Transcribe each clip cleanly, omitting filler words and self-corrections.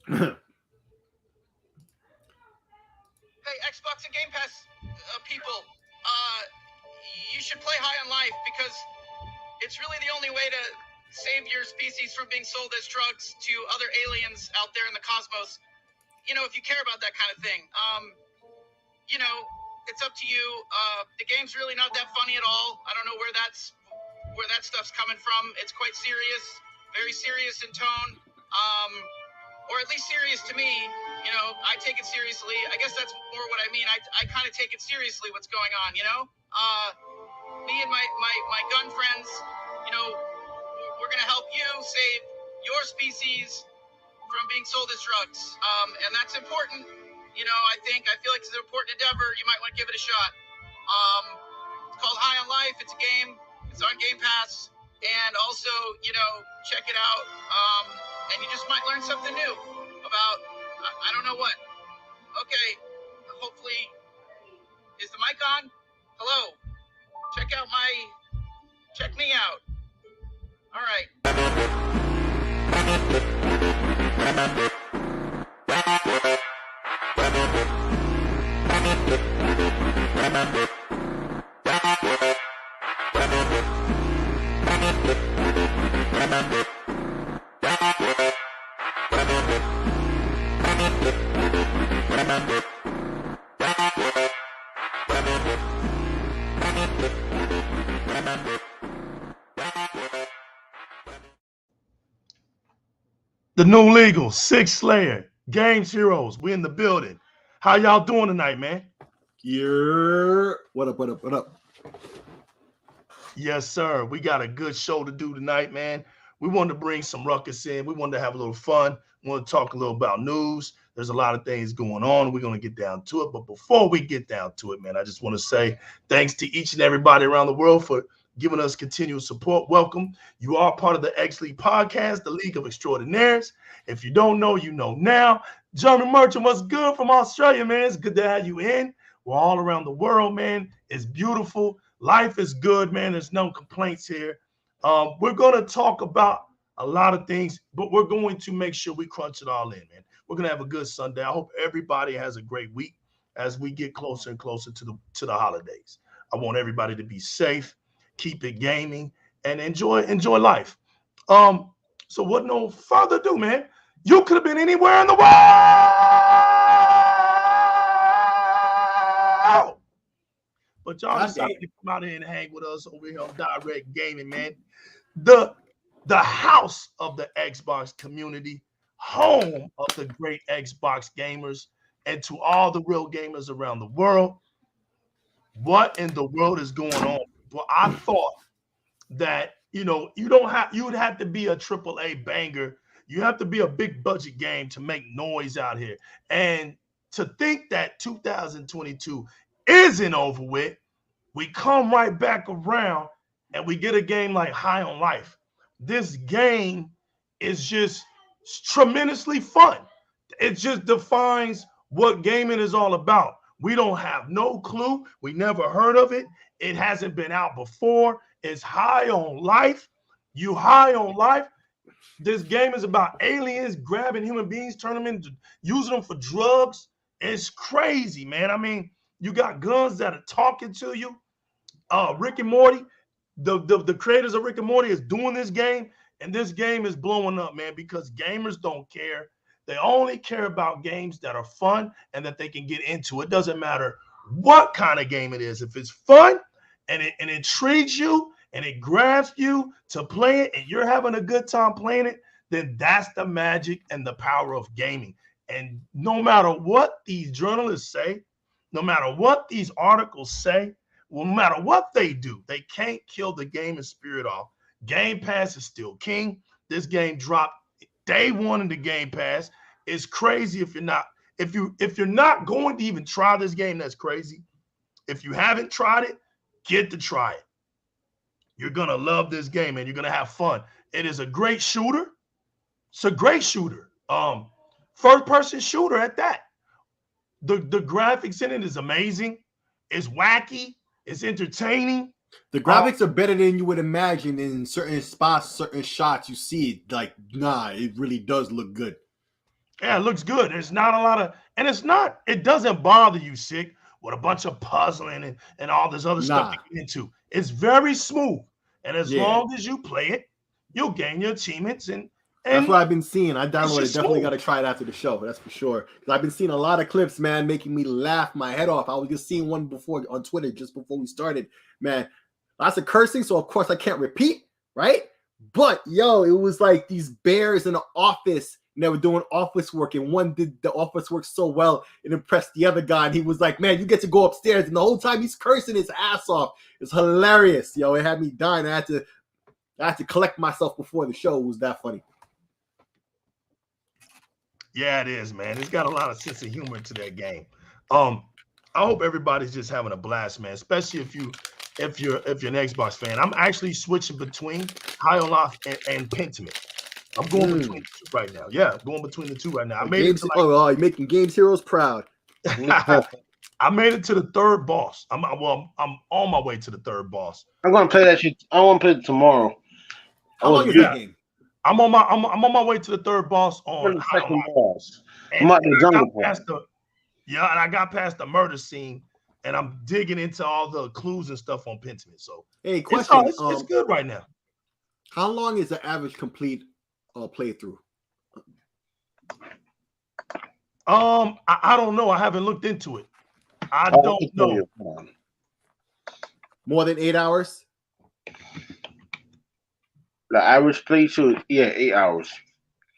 Hey, Xbox and Game Pass people, you should play High on Life because it's really the only way to save your species from being sold as drugs to other aliens out there in the cosmos. You know, if you care about that kind of thing. You know, it's up to you. The game's really not that funny at all. I don't know where that stuff's coming from. It's quite serious, very serious in tone, or at least serious to me. You know, I take it seriously. I guess that's more what I mean. I kind of take it seriously what's going on, you know? Me and my gun friends, you know, we're going to help you save your species from being sold as drugs. And that's important. You know, I feel like it's an important endeavor. You might want to give it a shot. It's called High on Life. It's a game. It's on Game Pass. And also, you know, check it out. And you just might learn something new about, I don't know what. Okay. Hopefully, is the mic on? Hello. Check me out. All right. The new legal, Six Slayer, Games Heroes. We in the building. How y'all doing tonight, man? What up? Yes, sir. We got a good show to do tonight, man. We wanted to bring some ruckus in. We wanted to have a little fun. We want to talk a little about news. There's a lot of things going on. We're going to get down to it. But before we get down to it, man, I just want to say thanks to each and everybody around the world for giving us continued support. Welcome. You are part of the X League podcast, the League of Extraordinaires. If you don't know, you know now. German Merchant, what's good from Australia, man? It's good to have you in. We're all around the world, man. It's beautiful. Life is good, man. There's no complaints here. We're going to talk about a lot of things, but we're going to make sure we crunch it all in, man. We're going to have a good Sunday. I hope everybody has a great week as we get closer and closer to the holidays. I want everybody to be safe, keep it gaming, and enjoy life. So what no further ado, man, you could have been anywhere in the world, but y'all decided to come out here and hang with us over here on Di-RRec Gaming, man. The house of the Xbox community, home of the great Xbox gamers, and to all the real gamers around the world. What in the world is going on? Well, I thought that, you know, you would have to be a AAA banger. You have to be a big budget game to make noise out here. And to think that 2022 isn't over with, we come right back around and we get a game like High on Life. This game is just tremendously fun. It just defines what gaming is all about. We don't have no clue. We never heard of it. It hasn't been out before. It's High on Life. You high on life. This game is about aliens grabbing human beings, turning them into, using them for drugs. It's crazy, man. I mean, you got guns that are talking to you. Rick and Morty, the creators of Rick and Morty is doing this game, and this game is blowing up, man, because gamers don't care. They only care about games that are fun and that they can get into. It doesn't matter what kind of game it is. If it's fun and it intrigues you and it grabs you to play it and you're having a good time playing it, then that's the magic and the power of gaming. And no matter what these journalists say, no matter what these articles say, no matter what they do, they can't kill the gaming spirit off. Game Pass is still king. This game dropped day one in the Game Pass. It's crazy if you're not going to even try this game. That's crazy. If you haven't tried it, get to try it. You're gonna love this game and you're gonna have fun. It is a great shooter. It's a great shooter. First-person shooter at that. The graphics in it is amazing. It's wacky. It's entertaining. The graphics are better than you would imagine in certain spots, certain shots. You see it, like, nah, it really does look good. Yeah, it looks good. There's not a lot of, and it doesn't bother you, Sick, with a bunch of puzzling and all this other stuff to get into. It's very smooth. And as long as you play it, you'll gain your achievements. And that's what I've been seeing. I downloaded. Definitely got to try it after the show. That's for sure. I've been seeing a lot of clips, man, making me laugh my head off. I was just seeing one before on Twitter just before we started. Man, lots of cursing, so of course I can't repeat, right? But yo, it was like these bears in the office. And they were doing office work, and one did the office work so well it impressed the other guy. And he was like, "Man, you get to go upstairs," and the whole time he's cursing his ass off. It's hilarious, yo. It had me dying. I had to collect myself before the show. It was that funny. Yeah, it is, man. It's got a lot of sense of humor to that game. I hope everybody's just having a blast, man. Especially if you're an Xbox fan. I'm actually switching between High on Life and Pentiment. I'm going between the two right now. Yeah, I'm going between the two right now. I made it to you're making Games Heroes proud. I made it to the third boss. I'm on my way to the third boss. I'm gonna play that shit. I want to play it tomorrow. How long is that game? I'm on my way to the third boss on the second boss. And I got past the murder scene, and I'm digging into all the clues and stuff on Pentiment. So hey, question. It's good right now. How long is the average complete playthrough? I don't know. I haven't looked into it. I don't know. More than 8 hours? The average playthrough, 8 hours.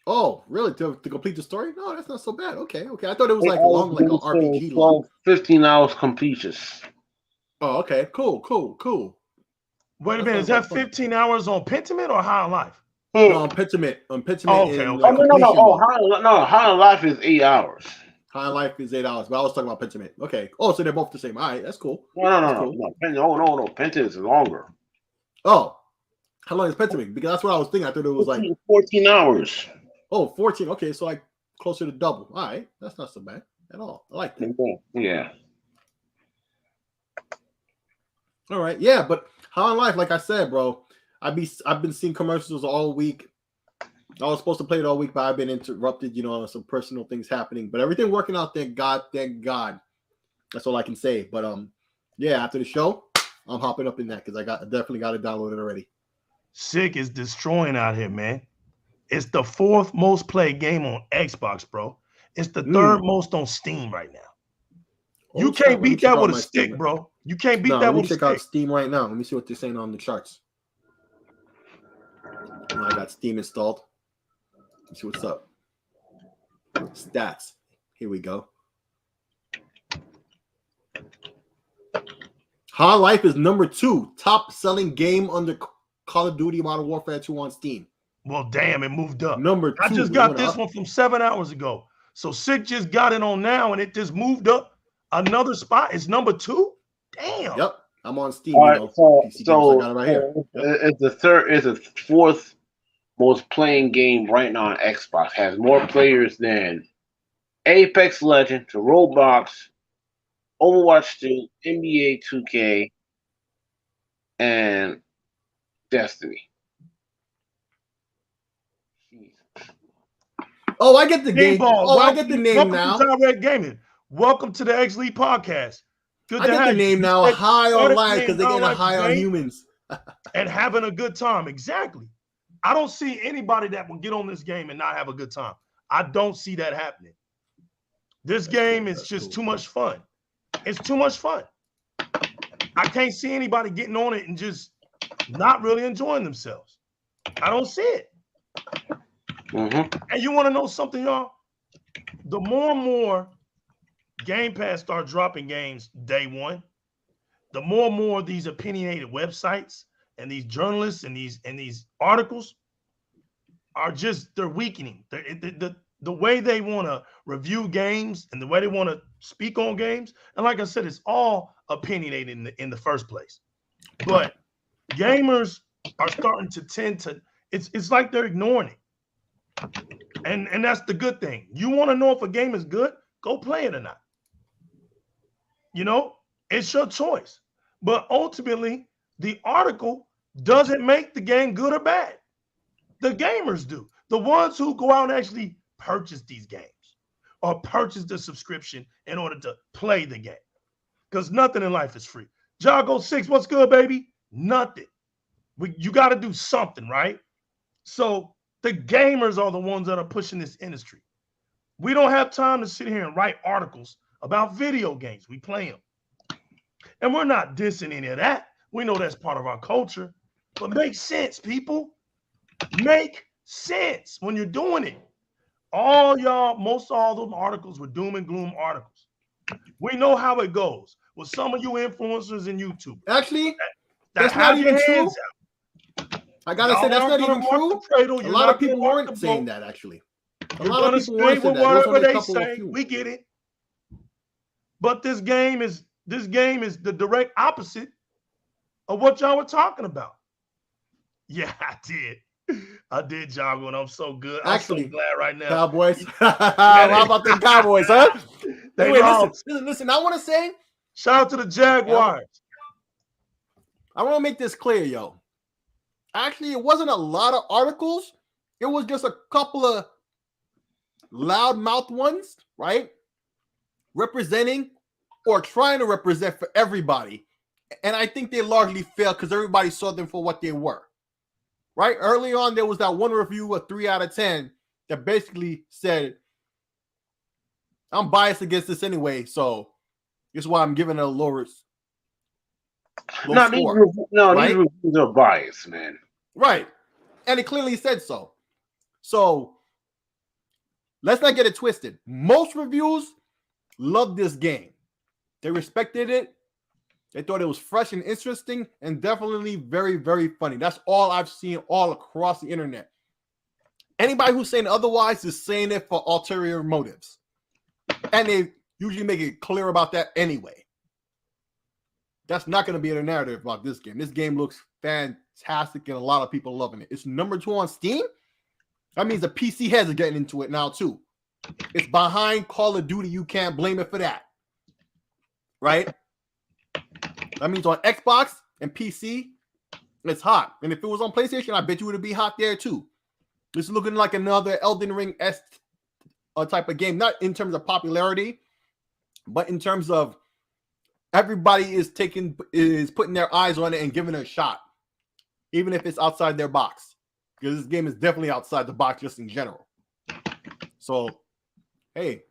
Oh, really? To complete the story? No, that's not so bad. Okay. I thought it was like long, like an RPG. 12, 15 hours completions. Oh, okay. Cool. Wait a minute. Is that 15 hours on Pentiment or High on Life? No, on Pentiment. Okay. No. High on Life is 8 hours. High on Life is 8 hours, but I was talking about Pentiment. Okay. Oh, so they're both the same. All right, that's cool. No. Pentiment is longer. Oh, how long is Pentiment? Because that's what I was thinking. I thought it was like 14 hours. Oh, 14. Okay, so like closer to double. All right, that's not so bad at all. I like that. Yeah. All right, yeah, but High on Life, like I said, bro, I've been seeing commercials all week. I was supposed to play it all week, but I've been interrupted, some personal things happening. But everything working out, thank God. That's all I can say. But yeah, after the show, I'm hopping up in that because I definitely got it downloaded already. Sick is destroying out here, man. It's the 4th most played game on Xbox, bro. It's the 3rd most on Steam right now. You can't beat that with a stick, bro. You can't beat that with a stick. Let me check out Steam right now. Let me see what they're saying on the charts. I got Steam installed. Let's see what's up. Stats. Here we go. High Life is number 2 top selling game under Call of Duty Modern Warfare 2 on Steam. Well, damn, it moved up. Number 2. I just got this one from 7 hours ago. So Sick just got it on now, and it just moved up another spot. It's number 2. Damn. Yep, I'm on Steam. All right, so I got it right here. It's the 4th most playing game right now on Xbox. Has more players than Apex Legends, Roblox, Overwatch 2, NBA 2K, and Destiny. Oh, I get the game. I get the name now. Welcome to Gaming. Welcome to the X League Podcast. Good to have the name now. High on life because they're getting high on humans and having a good time. Exactly. I don't see anybody that will get on this game and not have a good time. I don't see that happening. This game is just too much fun. It's too much fun. I can't see anybody getting on it and just not really enjoying themselves. I don't see it. And you want to know something, y'all? The more and more Game Pass start dropping games day one, the more and more these opinionated websites and these journalists and these articles are they're weakening. The way they want to review games and the way they want to speak on games. And like I said, it's all opinionated in the first place. But gamers are starting to tend to, it's like they're ignoring it. And that's the good thing. You want to know if a game is good, go play it or not. It's your choice. But ultimately, the article doesn't make the game good or bad. The gamers do. The ones who go out and actually purchase these games or purchase the subscription in order to play the game. Because nothing in life is free. Jago 6, what's good, baby? Nothing. You got to do something, right? So the gamers are the ones that are pushing this industry. We don't have time to sit here and write articles about video games. We play them. And we're not dissing any of that. We know that's part of our culture. But make sense, people. Make sense when you're doing it. Most all those articles were doom and gloom articles. We know how it goes with some of you influencers and YouTube. Actually, that's not even true. I gotta say that's not even true. A lot of people weren't saying that actually. A lot of people weren't saying that. Whatever they say, we get it. But this game is the direct opposite of what y'all were talking about. Yeah, I did, Jago, and I'm so good. Actually, I'm so glad right now. Cowboys. How about the Cowboys, huh? Anyway, listen. I want to say, shout out to the Jaguars. I want to make this clear, yo. Actually, it wasn't a lot of articles. It was just a couple of loudmouth ones, right? Representing or trying to represent for everybody. And I think they largely failed because everybody saw them for what they were. Right? Early on, there was that one review, a 3 out of 10, that basically said, I'm biased against this anyway, so this is why I'm giving it a low score. These reviews are biased, man. Right. And it clearly said so. So let's not get it twisted. Most reviews loved this game. They respected it. They thought it was fresh and interesting and definitely very, very funny. That's all I've seen all across the internet. Anybody who's saying otherwise is saying it for ulterior motives. And they usually make it clear about that anyway. That's not going to be the narrative about this game. This game looks fantastic and a lot of people loving it. It's number 2 on Steam. That means the PC heads are getting into it now too. It's behind Call of Duty. You can't blame it for that. Right? That means on Xbox and PC, it's hot. And if it was on PlayStation, I bet you it would be hot there too. It's looking like another Elden Ring-esque type of game. Not in terms of popularity, but in terms of everybody is putting their eyes on it and giving it a shot. Even if it's outside their box. Because this game is definitely outside the box just in general. So, hey.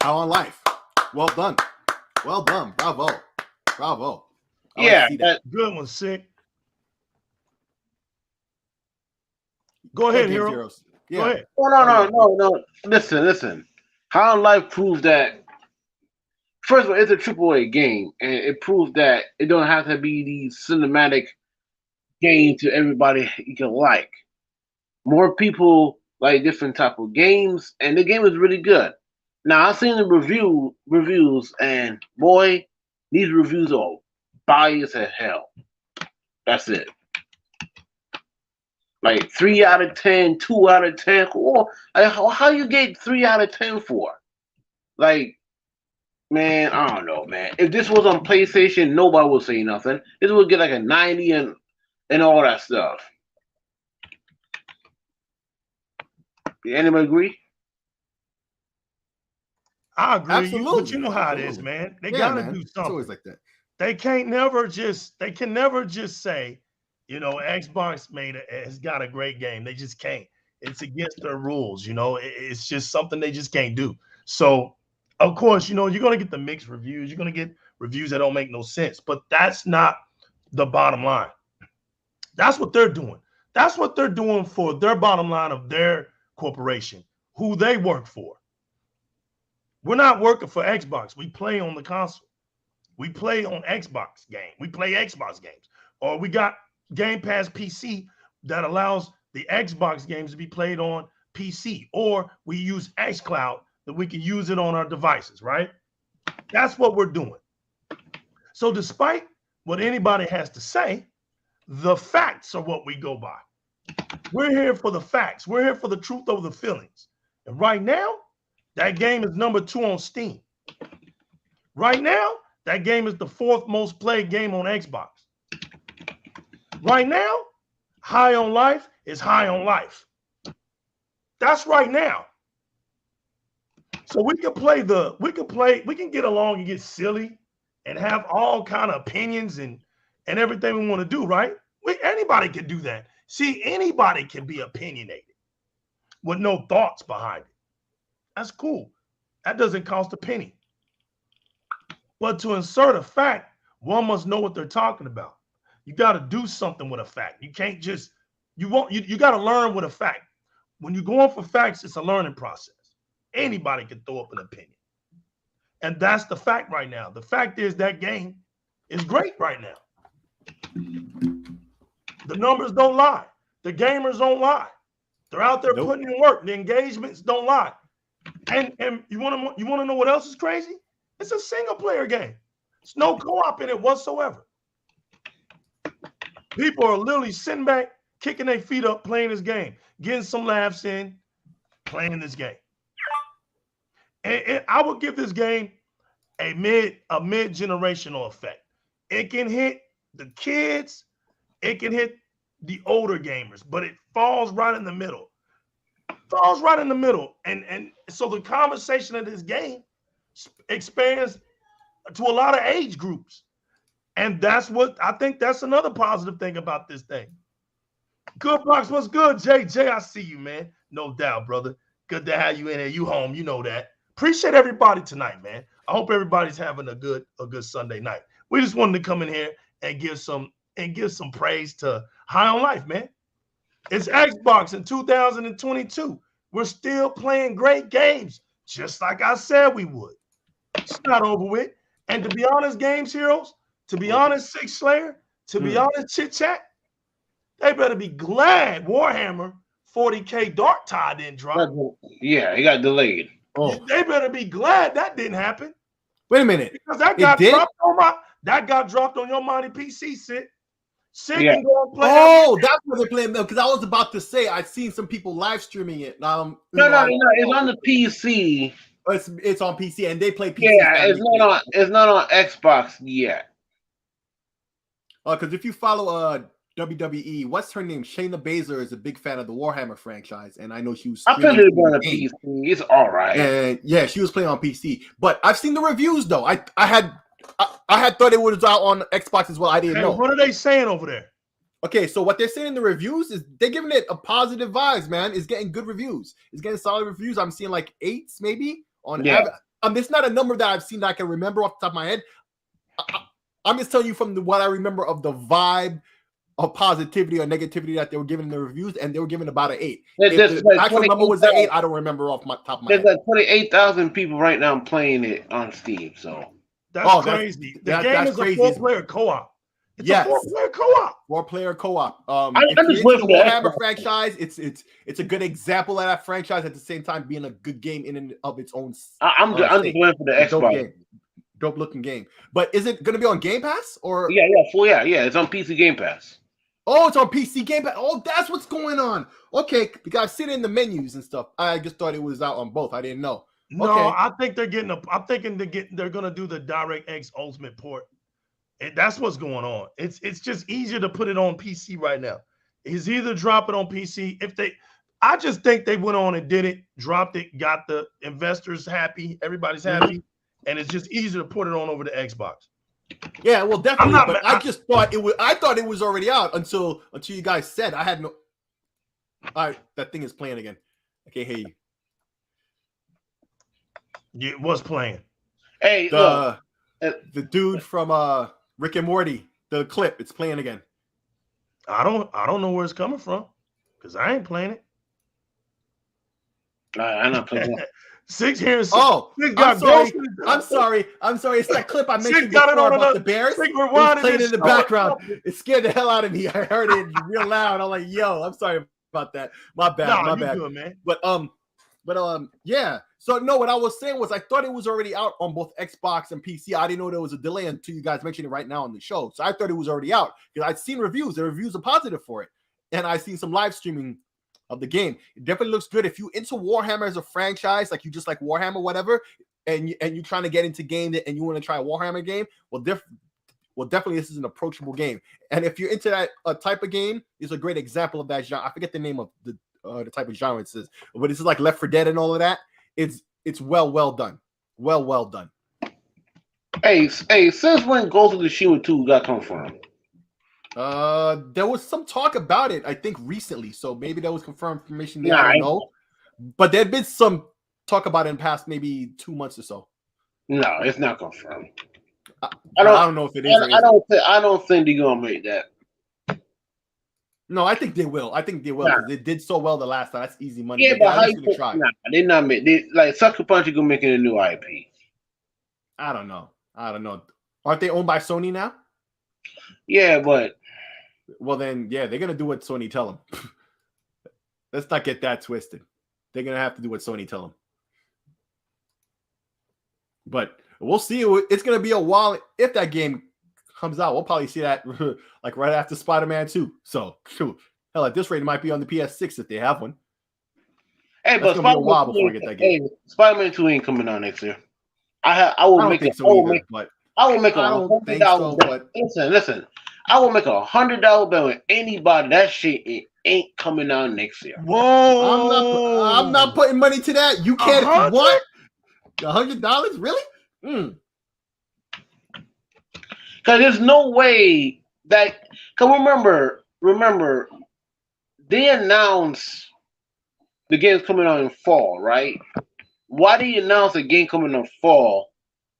How on life? Well done. Well done. Bravo. Bravo. Yeah, good one, Sick. Go ahead, Hero. Yeah. Go ahead. No. Listen. How on Life proves that, first of all, it's a AAA game, and it proves that it don't have to be these cinematic games to everybody you can like. More people like different type of games, and the game is really good. Now, I've seen the reviews, and boy, these reviews are biased as hell. That's it. Like 3 out of 10, 2 out of 10. Or how you get 3 out of 10 for? Like, man, I don't know, man. If this was on PlayStation, nobody would say nothing. This would get like a 90 and all that stuff. Anybody agree? I agree. Absolutely. But you know how it is, man. They gotta do something. It's always like that. They can never just say, you know, Xbox has got a great game. They just can't. It's against their rules, you know. It's just something they just can't do. So, of course, you know, you're gonna get the mixed reviews. You're gonna get reviews that don't make no sense. But that's not the bottom line. That's what they're doing. That's what they're doing for their bottom line of their corporation, who they work for. We're not working for Xbox. We play on the console. We play on Xbox game. We play Xbox games. Or we got Gamepass PC that allows the Xbox games to be played on PC. Or we use xCloud that we can use it on our devices, right? That's what we're doing. So despite what anybody has to say, the facts are what we go by. We're here for the facts. We're here for the truth over the feelings. And right now, that game is number 2 on Steam. Right now, that game is the 4th most played game on Xbox. Right now, High on Life is High on Life. That's right now. So we can get along and get silly and have all kind of opinions and everything we want to do, right? Anybody can do that. See, anybody can be opinionated with no thoughts behind it. That's cool. That doesn't cost a penny. But to insert a fact, one must know what they're talking about. You got to do something with a fact. You can't just, you got to learn with a fact. When you're going for facts, it's a learning process. Anybody can throw up an opinion. And that's the fact right now. The fact is that game is great right now. The numbers don't lie. The gamers don't lie. They're out there putting in work. The engagements don't lie. And you want to know what else is crazy? It's a single player game. There's no co-op in it whatsoever. People are literally sitting back, kicking their feet up, playing this game, getting some laughs in, playing this game. And I would give this game a mid-generational effect. It can hit the kids, it can hit the older gamers, but it falls right in the middle. And so the conversation of this game expands to a lot of age groups. And that's what I think that's another positive thing about this thing. Good Box, what's good? JJ, I see you, man. No doubt, brother. Good to have you in here. You home, you know that. Appreciate everybody tonight, man. I hope everybody's having a good Sunday night. We just wanted to come in here and give some praise to High on Life, man. It's Xbox in 2022. We're still playing great games, just like I said we would. It's not over with. And to be honest, Games Heroes, to be honest, Six Slayer, to be honest, Chit Chat, they better be glad Warhammer 40K Dark Tide didn't drop. Yeah, it got delayed. Oh. They better be glad that didn't happen. Wait a minute. Because that got dropped on your mighty PC, Sid. Sid can go and play. Oh, that's what they're playing. Because I was about to say, I've seen some people live streaming it. No, it's on the PC. It's on PC, and they play PC. Yeah, it's not on Xbox yet. Because if you follow WWE, what's her name? Shayna Baszler is a big fan of the Warhammer franchise, and I know she was. I played it on PC. It's all right. And yeah, she was playing on PC, but I've seen the reviews though. I had thought it was out on Xbox as well. I didn't know. What are they saying over there? Okay, so what they're saying in the reviews is they're giving it a positive vibes, man. It's getting good reviews. It's getting solid reviews. I'm seeing like 8s maybe on. Yeah. It's not a number that I've seen that I can remember off the top of my head. I'm just telling you from what I remember of the vibe of positivity or negativity that they were giving in the reviews, and they were giving about an 8. If the actual number was an 8, I don't remember off my top of my head. There's like 28,000 people right now playing it on Steam. So that's crazy. The game is a 4-player co-op. It's a 4-player co-op. 4-player co-op. I'm just waiting for the Warhammer franchise. It's a good example of that franchise at the same time being a good game in and of its own. I'm just waiting for the Xbox. Dope looking game. But is it going to be on Game Pass or? Yeah. It's on PC Game Pass. Oh, it's on PC Game Pass. Oh, that's what's going on. Okay, because I've seen it in the menus and stuff. I just thought it was out on both. I didn't know. No, okay. I think they're getting they're going to do the DirectX Ultimate port. That's what's going on. It's just easier to put it on PC right now. It's either drop it on PC. I just think they went on and did it, dropped it, got the investors happy, everybody's happy, and it's just easier to put it on over the Xbox. Yeah, well, definitely. I just thought it was. I thought it was already out until you guys said. I had no. All right, that thing is playing again. I can't hear you. Yeah, what's playing? Hey, the dude from Rick and Morty. The clip. It's playing again. I don't know where it's coming from because I ain't playing it. I'm not playing it. Six here. Oh, I'm sorry. It's that clip I mentioned before about the Bears. It's playing in the background. It scared the hell out of me. I heard it real loud. I'm like, yo, I'm sorry about that. My bad. My bad. Good, man. But yeah. So no, what I was saying was I thought it was already out on both Xbox and PC. I didn't know there was a delay until you guys mentioned it right now on the show. So I thought it was already out because I'd seen reviews. The reviews are positive for it, and I've seen some live streaming of the game. It definitely looks good. If you into Warhammer as a franchise, like you just like Warhammer, whatever, and you're trying to get into game and you want to try a Warhammer game, well, definitely this is an approachable game. And if you're into that type of game, it's a great example of that genre. I forget the name of the type of genre it is. But this is like Left 4 Dead and all of that. It's well done. Well done. Hey, since when Ghost of Tsushima 2 got confirmed? There was some talk about it, I think, recently. So maybe that was confirmed information. I don't know. But there'd been some talk about it in the past maybe 2 months or so. No, it's not confirmed. I don't know if it is. I don't think they're gonna make that. No, I think they will. Because they did so well the last time. That's easy money. Yeah, but how you gonna try? Nah, they're not making. Like Sucker Punch is gonna make it a new IP. I don't know. Aren't they owned by Sony now? Yeah, but well then, yeah, they're gonna do what Sony tell them. Let's not get that twisted. They're gonna have to do what Sony tell them. But we'll see. It's gonna be a while if that game comes out. We'll probably see that like right after Spider-Man 2. So shoot, hell, at this rate, it might be on the PS6 if they have one. Hey, but it's gonna be a while before we get that game. Hey, Spider-Man 2 ain't coming out next year. I will make $100. Listen. I will make $100 bet with anybody. That shit ain't coming out next year. Whoa! I'm not putting money to that. You can't. What? $100? Really? Because there's no way that. Because remember, they announced the game's coming out in fall, right? Why do you announce a game coming in fall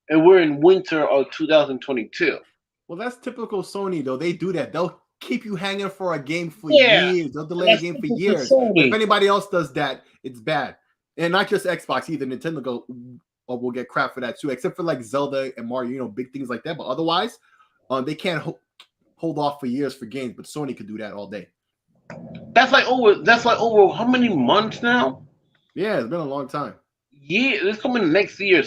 and we're in winter of 2022? Well, that's typical Sony, though. They do that. They'll keep you hanging for a game for years. They'll delay a game for years. If anybody else does that, it's bad. And not just Xbox either. Nintendo will get crap for that too, except for like Zelda and Mario, big things like that. But otherwise, they can't hold off for years for games. But Sony could do that all day. That's like over how many months now? Yeah, it's been a long time. Yeah, it's coming next year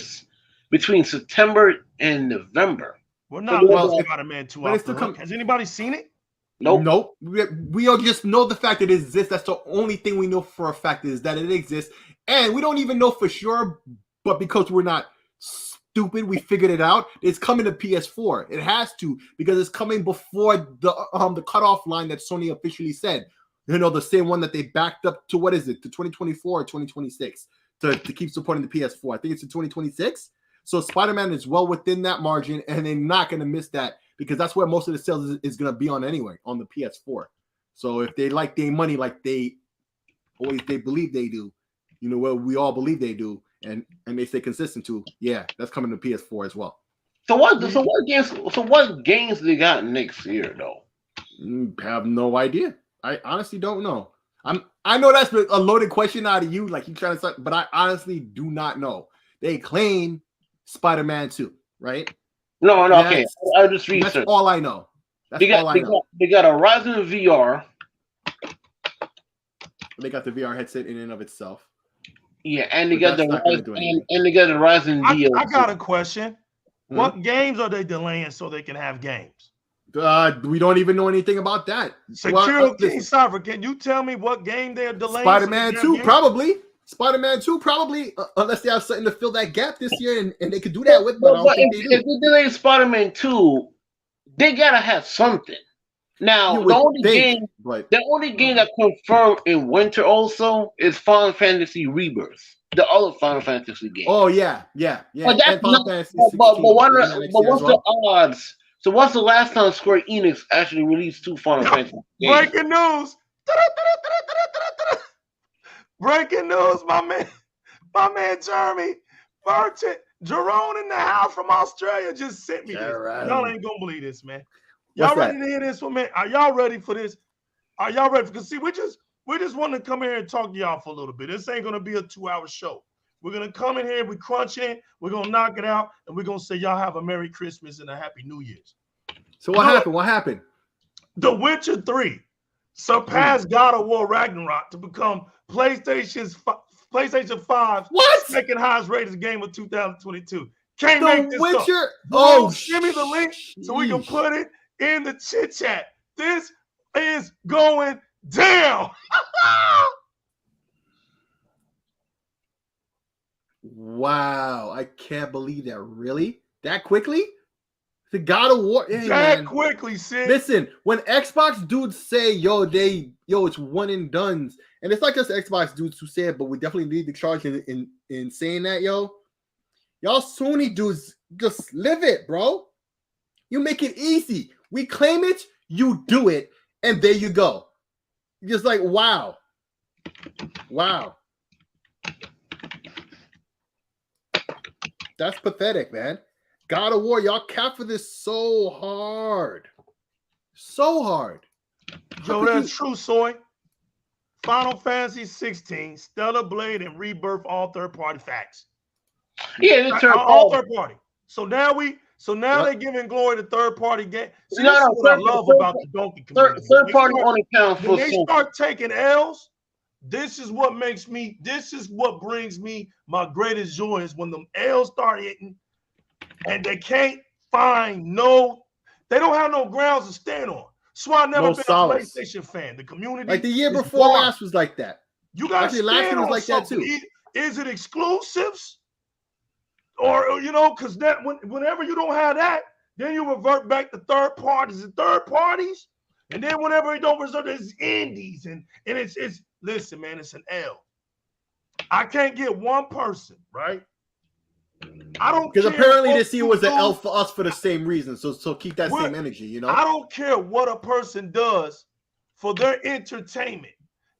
between September and November. We're not Spider-Man 2 out there. Has anybody seen it? Nope. We all just know the fact that it exists. That's the only thing we know for a fact is that it exists. And we don't even know for sure, but because we're not stupid, we figured it out. It's coming to PS4. It has to, because it's coming before the cutoff line that Sony officially said. The same one that they backed up to, what is it, to 2024 or 2026 to keep supporting the PS4. I think it's in 2026. So Spider-Man is well within that margin, and they're not going to miss that because that's where most of the sales is going to be on anyway, on the PS4. So if they like their money like they believe they do, well, we all believe they do, and they stay consistent to, yeah, that's coming to PS4 as well. So what games they got next year though? Have no idea. I honestly don't know. I know that's a loaded question out of you, like you trying to start, but I honestly do not know. They claim Spider-Man 2, right? No, okay. I just researched. That's all I know. They got a Horizon VR. They got the VR headset in and of itself. Yeah, and they got the Horizon DLC. I got a question. What games are they delaying so they can have games? We don't even know anything about that. Security Cypher, can you tell me what game they're delaying? Spider-Man 2, probably. Spider-Man 2, probably, unless they have something to fill that gap this year, and they could do that with. But if they delay Spider-Man 2, they gotta have something. Now, the only game that confirmed in winter also is Final Fantasy Rebirth, the other Final Fantasy game. Oh yeah. But what's the odds? So what's the last time Square Enix actually released 2 Final Fantasy games? Breaking news! Breaking news, my man Jeremy Burton, Jerome in the house from Australia just sent me this. Y'all ain't gonna believe this, man. Y'all ready to hear this one, man? Are y'all ready for this? Are y'all ready? Because see, we just want to come here and talk to y'all for a little bit. This ain't gonna be a 2-hour show. We're gonna come in here, we crunch in, we're gonna knock it out, and we're gonna say y'all have a Merry Christmas and a Happy New Year's. So what happened? What happened? The Witcher 3 surpassed God of War Ragnarok to become PlayStation 5's second highest rated game of 2022. Can't make this Witcher. up. Give me the link so we can put it in the chit chat. This is going down. Wow, I can't believe that. Really? That quickly? The God of War. Hey, that quickly, Sid. Listen, when Xbox dudes say, yo, it's one and done, And it's not just the Xbox dudes who say it, but we definitely lead the charge in saying that, yo. Y'all Sony dudes just live it, bro. You make it easy. We claim it, you do it, and there you go. Just like, wow. Wow. That's pathetic, man. God of War, y'all cap for this so hard. So hard. Yo, that's true, Soy. Final Fantasy 16, Stellar Blade, and Rebirth, all third-party facts. Yeah, it's all third-party. So now they're giving glory to third-party game. See, this is what I love about the Donkey community. Third-party only counts for when they start taking L's. This is what brings me my greatest joy is when them L's start hitting, and they can't find they don't have no grounds to stand on. So I've never been a PlayStation fan. The community, like the year before last, was like that. You got to last year was like something. That too. Is it exclusives, or because that whenever you don't have that, then you revert back to third parties, and then whenever it don't result, it's indies, and it's listen, man, it's an L. I can't get one person right. I don't because apparently this year was an L for us for the same reason. So keep that same energy, I don't care what a person does for their entertainment.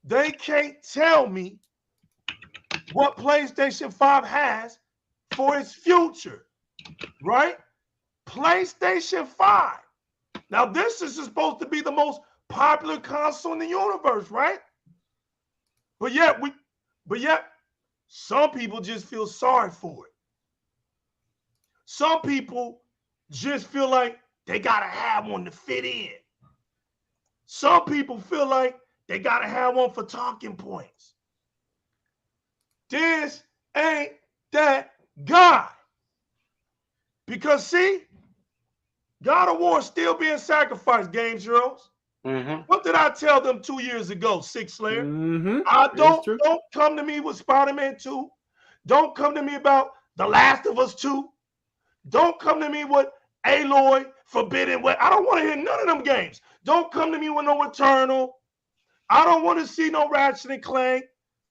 They can't tell me what PlayStation 5 has for its future, right? PlayStation 5. Now this is supposed to be the most popular console in the universe, right? But yet some people just feel sorry for it. Some people just feel like they got to have one to fit in. Some people feel like they got to have one for talking points. This ain't that guy. Because, see, God of War is still being sacrificed, Game Heroes. Mm-hmm. What did I tell them 2 years ago, Six Slayer? Mm-hmm. Don't come to me with Spider-Man 2. Don't come to me about The Last of Us 2. Don't come to me with Aloy, Forbidden West. I don't want to hear none of them games. Don't come to me with no Returnal. I don't want to see no Ratchet and Clank.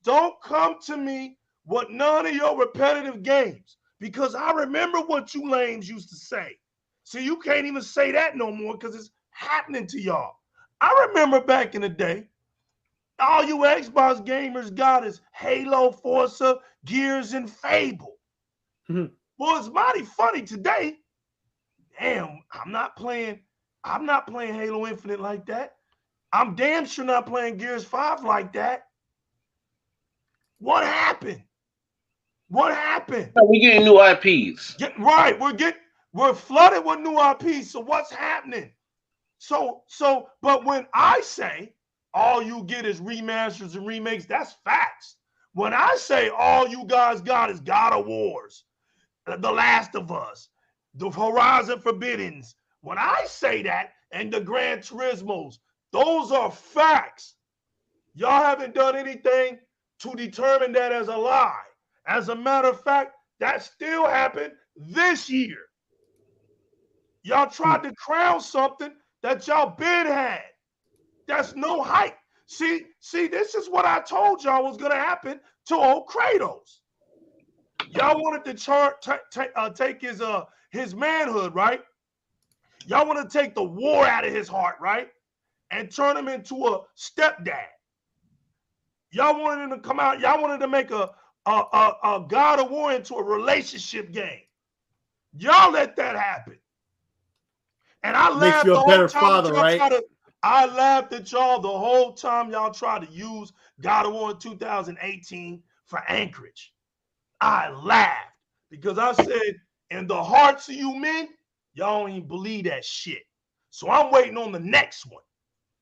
Don't come to me with none of your repetitive games because I remember what you lames used to say. So you can't even say that no more because it's happening to y'all. I remember back in the day, all you Xbox gamers got is Halo, Forza, Gears, and Fable. Mm-hmm. Well, it's mighty funny today. Damn, I'm not playing Halo Infinite like that. I'm damn sure not playing Gears 5 like that. What happened? We're getting new IPs. Right, we're flooded with new IPs. So what's happening? But when I say all you get is remasters and remakes, that's facts. When I say all you guys got is God of Wars, The Last of Us, the Horizon Forbiddens, when I say that, and the Gran Turismos, those are facts. Y'all haven't done anything to determine that as a lie. As a matter of fact, that still happened this year. Y'all tried to crown something that y'all been had. That's no hype. See, this is what I told y'all was going to happen to old Kratos. Y'all wanted to take his manhood, right? Y'all want to take the war out of his heart, right? And turn him into a stepdad. Y'all wanted him to come out. Y'all wanted to make a God of War into a relationship game. Y'all let that happen. And I laughed makes you a better father, right? I laughed at y'all the whole time y'all tried to use God of War in 2018 for Anchorage. I laughed because I said, in the hearts of you men, y'all don't even believe that shit. So I'm waiting on the next one.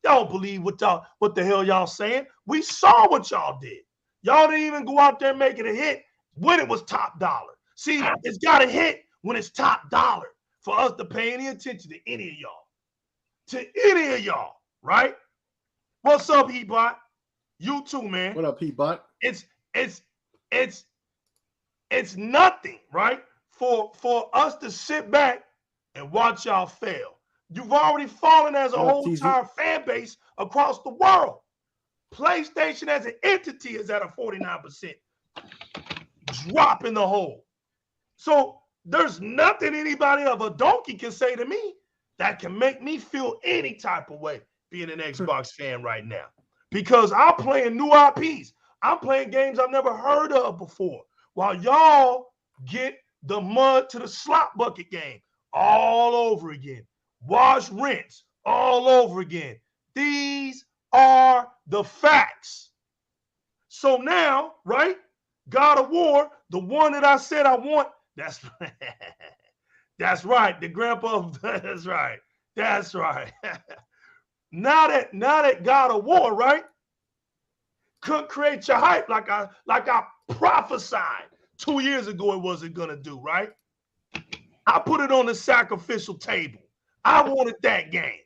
Y'all don't believe what the hell y'all saying. We saw what y'all did. Y'all didn't even go out there and make it a hit when it was top dollar. See, it's got to hit when it's top dollar for us to pay any attention to any of y'all. To any of y'all, right? What's up, Heatbot? You too, man. What up, Heatbot? It's nothing, right? For us to sit back and watch y'all fail. You've already fallen as a whole entire fan base across the world. PlayStation as an entity is at a 49% drop in the hole. So there's nothing anybody of a donkey can say to me that can make me feel any type of way being an Xbox fan right now. Because I'm playing new IPs. I'm playing games I've never heard of before. While y'all get the mud to the slop bucket game all over again. Wash, rinse all over again. These are the facts. So now, right? God of War, the one that I said I want, that's right. The grandpa, that's right. That's right. now that God of War, right? Couldn't create your hype like I prophesied 2 years ago it wasn't gonna do, right? I put it on the sacrificial table. I wanted that game.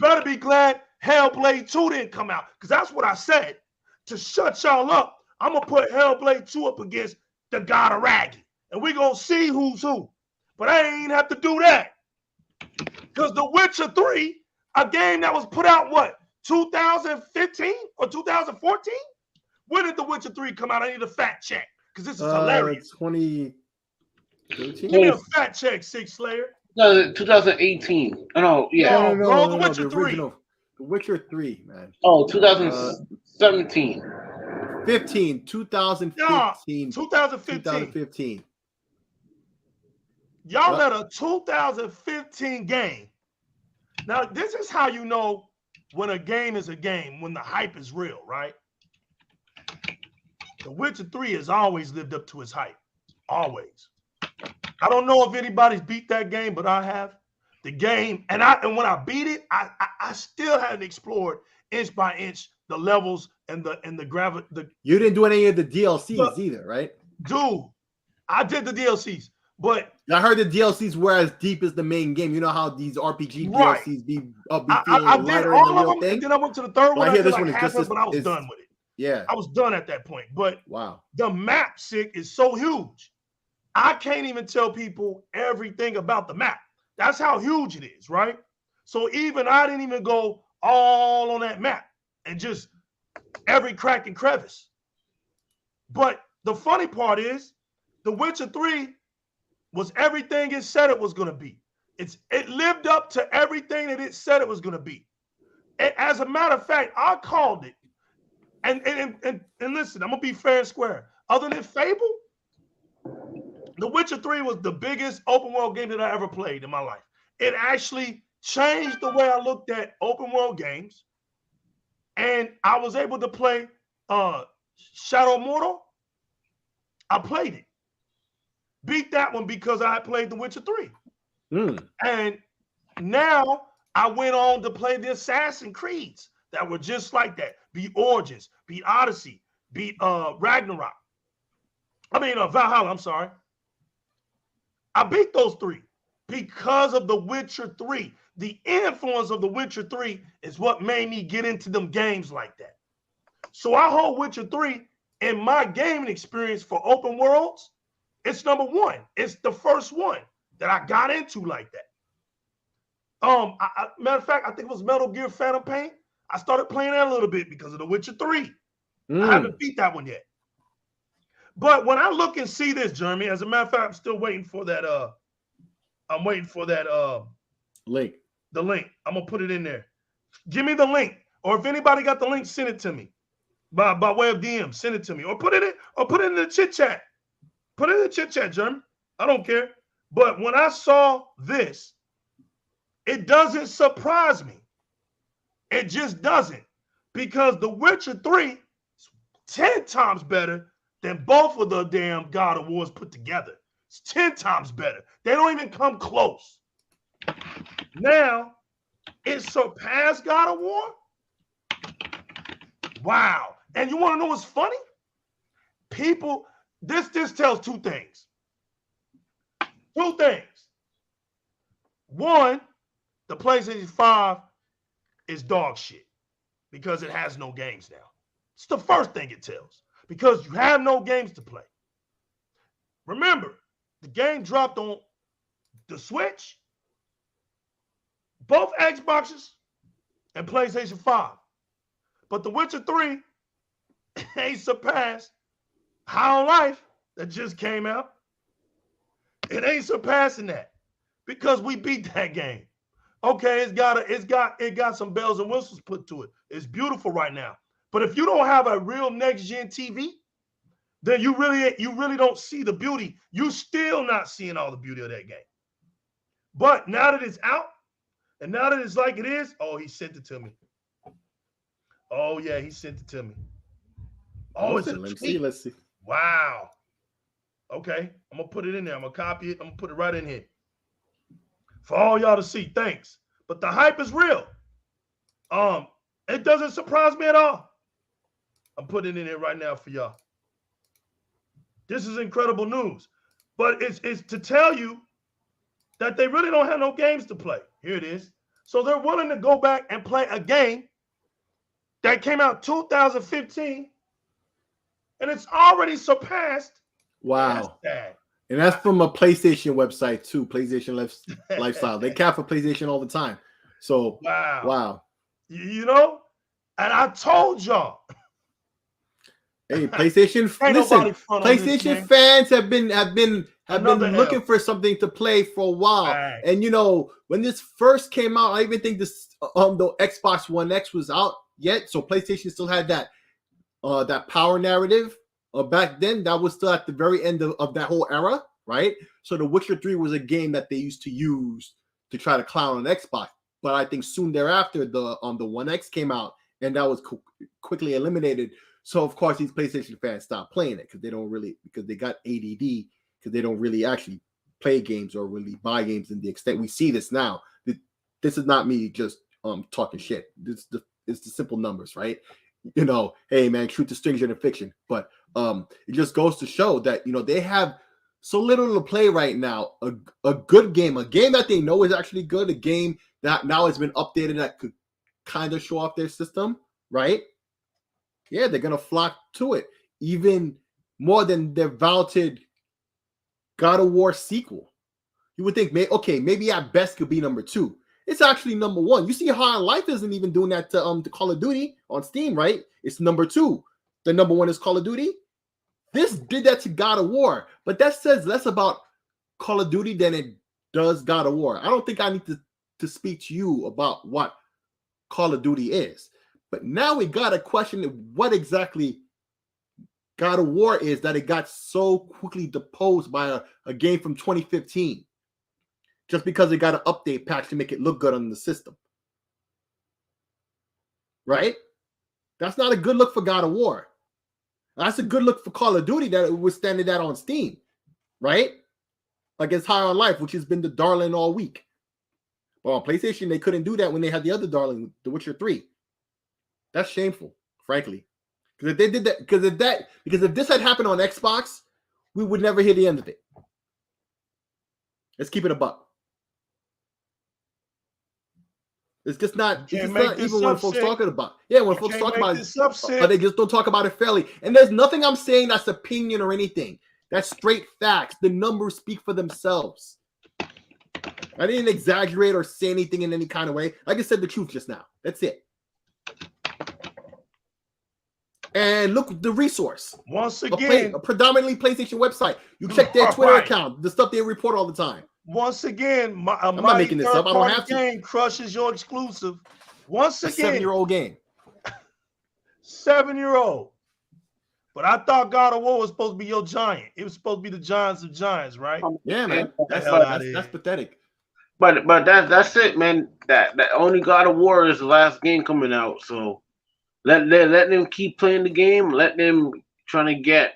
Better be glad Hellblade 2 didn't come out, because that's what I said. To shut y'all up, I'm gonna put Hellblade 2 up against the God of Raggy, and we're gonna see who's who. But I ain't have to do that. Because The Witcher 3, a game that was put out, what, 2015 or 2014? When did The Witcher 3 come out? I need a fact check, because this is hilarious. 2013? Give me a fact check, Six Slayer. No, 2018. Oh, no, yeah. No, The Witcher 3. The Witcher 3, man. Oh, 2017. 2015. 2015. Y'all let a 2015 game. Now, this is how you know when a game is a game, when the hype is real, right? The Witcher 3 has always lived up to its hype. Always. I don't know if anybody's beat that game, but I have. The game, and when I beat it, I still hadn't explored inch by inch the levels and the gravity. You didn't do any of the DLCs either, right? Dude, I did the DLCs, but I heard the DLCs were as deep as the main game. You know how these RPG DLCs be I did all of them, and then I went to the third one. I hear this one is just but I was done with it. Yeah, I was done at that point. But wow, the map is so huge. I can't even tell people everything about the map. That's how huge it is, right? So even I didn't even go all on that map and just every crack and crevice. But the funny part is, The Witcher 3 was everything it said it was going to be. It lived up to everything that it said it was going to be. And as a matter of fact, I called it. And listen, I'm going to be fair and square. Other than Fable, The Witcher 3 was the biggest open world game that I ever played in my life. It actually changed the way I looked at open world games. And I was able to play Shadow Mortal. I played it. Beat that one because I had played The Witcher 3. And now I went on to play the Assassin's Creeds that were just like that. Beat Origins, beat Odyssey, beat Ragnarok. Valhalla, I'm sorry. I beat those 3 because of The Witcher 3. The influence of The Witcher 3 is what made me get into them games like that. So I hold Witcher 3 in my gaming experience for open worlds. It's number 1. It's the first one that I got into like that. Matter of fact, I think it was Metal Gear Phantom Pain. I started playing that a little bit because of The Witcher 3. I haven't beat that one yet. But when I look and see this, Jeremy, as a matter of fact, I'm still waiting for that. I'm waiting for that link. The link. I'm gonna put it in there. Give me the link, or if anybody got the link, send it to me by way of DM. Send it to me, or put it in the chit chat. Put it in the chit chat, Jeremy. I don't care. But when I saw this, it doesn't surprise me. It just doesn't, because The Witcher 3 is 10 times better than both of the damn God of Wars put together. It's 10 times better. They don't even come close. Now, it surpassed God of War? Wow. And you want to know what's funny? People, this tells 2 things. 2 things. One, the PlayStation 5 is dog shit because it has no games now. It's the first thing it tells. Because you have no games to play. Remember, the game dropped on the Switch, both Xboxes, and PlayStation 5. But The Witcher 3 ain't surpassed High on Life that just came out. It ain't surpassing that because we beat that game. Okay, it got some bells and whistles put to it. It's beautiful right now. But if you don't have a real next gen TV, then you really don't see the beauty. You still not seeing all the beauty of that game. But now that it's out, and now that it's like it is, oh, he sent it to me. Oh yeah, he sent it to me. Oh, it's a tweet. Let's see. Wow. Okay, I'm gonna put it in there. I'm gonna copy it. I'm gonna put it right in here for all y'all to see. Thanks. But the hype is real. It doesn't surprise me at all. I'm putting it in here right now for y'all. This is incredible news. But it's to tell you that they really don't have no games to play. Here it is. So they're willing to go back and play a game that came out 2015, and it's already surpassed. Wow. And that's from a PlayStation website too, PlayStation Lifestyle. They cap for PlayStation all the time. So wow. You know, and I told y'all. Hey, PlayStation. Listen, PlayStation fans have been looking for something to play for a while. Right. And you know, when this first came out, I even think this the Xbox One X was out yet, so PlayStation still had that power narrative. Back then, that was still at the very end of that whole era, right? So The Witcher 3 was a game that they used to use to try to clown on Xbox. But I think soon thereafter, the One X came out, and that was quickly eliminated. So of course, these PlayStation fans stopped playing it because they got ADD, because they don't really actually play games or really buy games in the extent we see this now. This is not me just talking shit. It's the simple numbers, right? You know, hey man, truth is stranger than fiction. But it just goes to show that, you know, they have so little to play right now. A good game, a game that they know is actually good, a game that now has been updated that could kind of show off their system, right? Yeah, they're gonna flock to it even more than their vaunted God of War sequel. You would think, maybe at best could be number 2. It's actually number 1. You see, High on Life isn't even doing that to Call of Duty on Steam, right? It's number 2. The number 1 is Call of Duty. This did that to God of War, but that says less about Call of Duty than it does God of War. I don't think I need to speak to you about what Call of Duty is. But now we got to question what exactly God of War is, that it got so quickly deposed by a game from 2015. Just because it got an update patch to make it look good on the system. Right? That's not a good look for God of War. That's a good look for Call of Duty that it was standing that on Steam. Right? Against High on Life, which has been the darling all week. But on PlayStation, they couldn't do that when they had the other darling, The Witcher 3. That's shameful, frankly. Because if they did that, because if this had happened on Xbox, we would never hear the end of it. Let's keep it a buck. It's just not even when folks talking about. Yeah, when folks talk about it, but they just don't talk about it fairly. And there's nothing I'm saying that's opinion or anything. That's straight facts. The numbers speak for themselves. I didn't exaggerate or say anything in any kind of way. Like I said the truth just now. That's it. And look, the resource. Once again, a predominantly PlayStation website. You check their Twitter account, the stuff they report all the time. Once again, I'm not making this up. I don't have to. Game crushes your exclusive. Once again, 7-year-old game. 7-year-old. But I thought God of War was supposed to be your giant. It was supposed to be the Giants of Giants, right? Yeah, man. That's pathetic. But that's it, man. That only God of War is the last game coming out. So let them keep playing the game. Let them trying to get,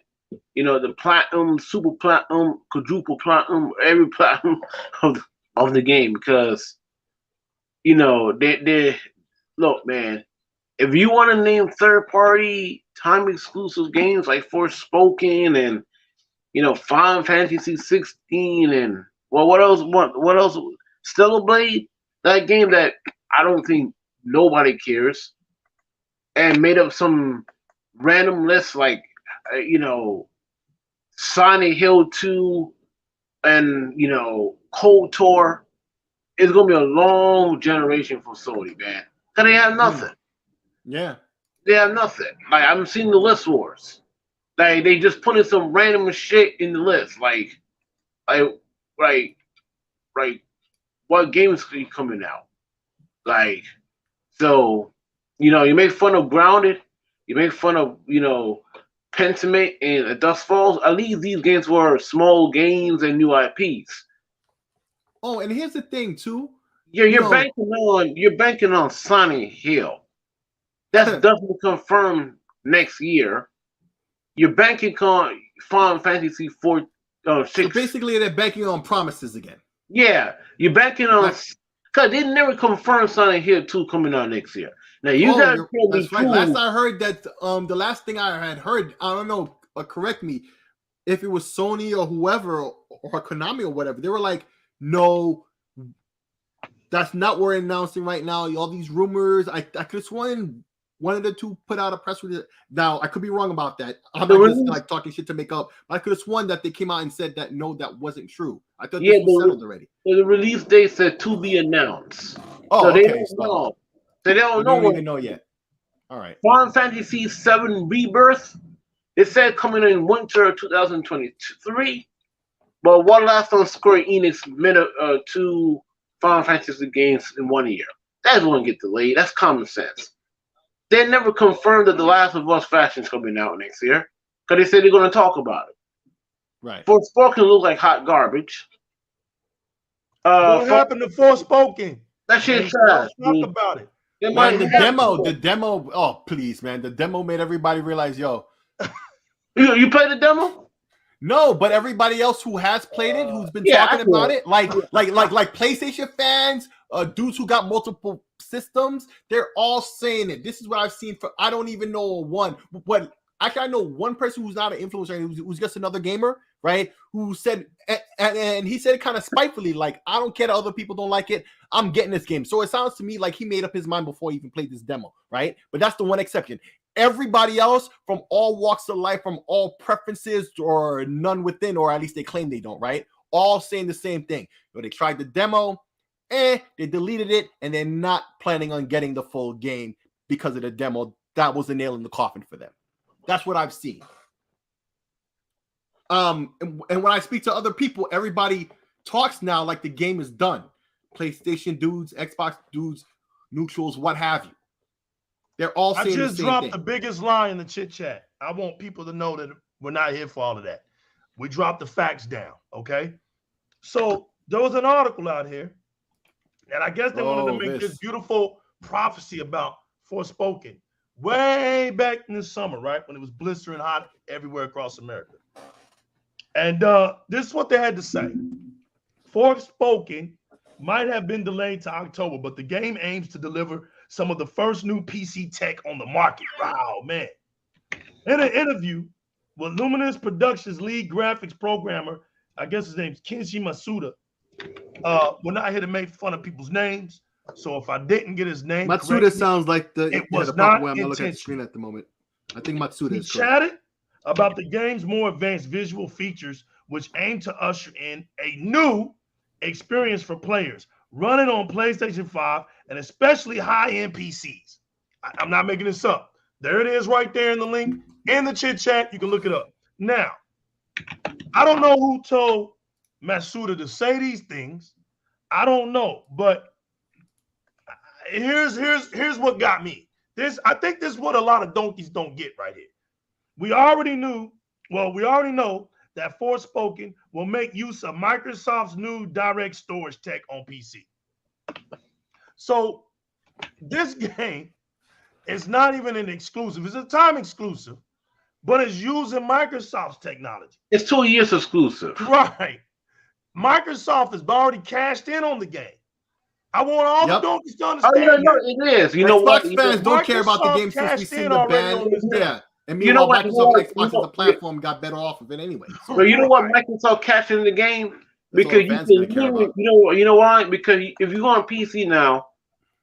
you know, the platinum, super platinum, quadruple platinum, every platinum of the game, because, you know, they look, man. If you want to name third-party time exclusive games like Forspoken and, you know, Final Fantasy 16 and what else? What else? Stellar Blade, that game that I don't think nobody cares, and made up some random list like, you know, Silent Hill 2 and, you know, Cold Tour. It's gonna be a long generation for Sony, man. Cause they have nothing. Yeah. They have nothing. Like I'm seeing the list wars. Like they just put in some random shit in the list. Like what games are coming out? Like, so, you make fun of Grounded, you make fun of, Pentiment and Dust Falls. At least these games were small games and new IPs. Oh, and here's the thing too. You're banking on Silent Hill. That's definitely confirmed next year. You're banking on Final Fantasy 4. So basically, they're banking on promises again. Yeah, you're banking on because they never confirmed Silent Hill 2 coming out next year. Now that's right. Last I heard that the last thing I had heard, I don't know, correct me if it was Sony or whoever or Konami or whatever. They were like, no, that's not what we're announcing right now. All these rumors. I could have sworn one of the two put out a press release. Now I could be wrong about that. I'm not just like talking shit to make up. But I could have sworn that they came out and said that no, that wasn't true. I thought this was settled already. The release date said to be announced. Oh, so okay. They don't know. So they don't even know yet. All right. Final Fantasy VII Rebirth. It said coming in winter 2023. But what last on Square Enix two Final Fantasy games in 1 year? That won't get delayed. That's common sense. They never confirmed that The Last of Us Faction is coming out next year because they said they're going to talk about it. Right. Forspoken look like hot garbage. What happened to Forspoken? That shit trash. Talk about it. Man, the demo. Oh, please, man. The demo made everybody realize, yo. You played the demo? No, but everybody else who has played it, who's been talking about it, like PlayStation fans, dudes who got multiple systems, they're all saying it. This is what I've seen for. I don't even know one. But actually, I know one person who's not an influencer, who's just another gamer, right? Who said, and he said it kind of spitefully, like, I don't care that other people don't like it. I'm getting this game. So it sounds to me like he made up his mind before he even played this demo, right? But that's the one exception. Everybody else from all walks of life, from all preferences, or none within, or at least they claim they don't, right? All saying the same thing. They tried the demo, they deleted it, and they're not planning on getting the full game because of the demo. That was the nail in the coffin for them. That's what I've seen. And when I speak to other people, everybody talks now like the game is done. PlayStation dudes, Xbox dudes, neutrals, what have you. They're all saying the same thing. I just dropped the biggest lie in the chit chat. I want people to know that we're not here for all of that. We dropped the facts down, okay? So there was an article out here, and I guess they wanted to make this beautiful prophecy about Forspoken way back in the summer, right? When it was blistering hot everywhere across America. And this is what they had to say. Forspoken might have been delayed to October, but the game aims to deliver some of the first new PC tech on the market. Wow, man. In an interview with Luminous Productions lead graphics programmer, I guess his name's Kenshi Matsuda. We're not here to make fun of people's names, so if I didn't get his name Matsuda sounds like it was not way I'm looking at the screen at the moment. I think Matsuda he is chatted about the game's more advanced visual features, which aim to usher in a new experience for players running on PlayStation 5 and especially high-end PCs. I'm not making this up. There it is right there in the link in the chit chat. You can look it up. Now, I don't know who told Matsuda to say these things. I don't know, but here's what got me. I think this is what a lot of donkeys don't get right here. We already know that Forspoken will make use of Microsoft's new Di-RRec storage tech on PC. So this game is not even an exclusive. It's a time exclusive, but it's using Microsoft's technology. It's 2 years exclusive. Right. Microsoft has already cashed in on the game. I want all the donkeys to understand. It is. You know what? Xbox fans don't care about the game since we've seen the ban. Yeah. And meanwhile, Microsoft Xbox as a platform got better off of it anyway. So you know what? Microsoft cashed in the game because you know why? Because if you go on PC now,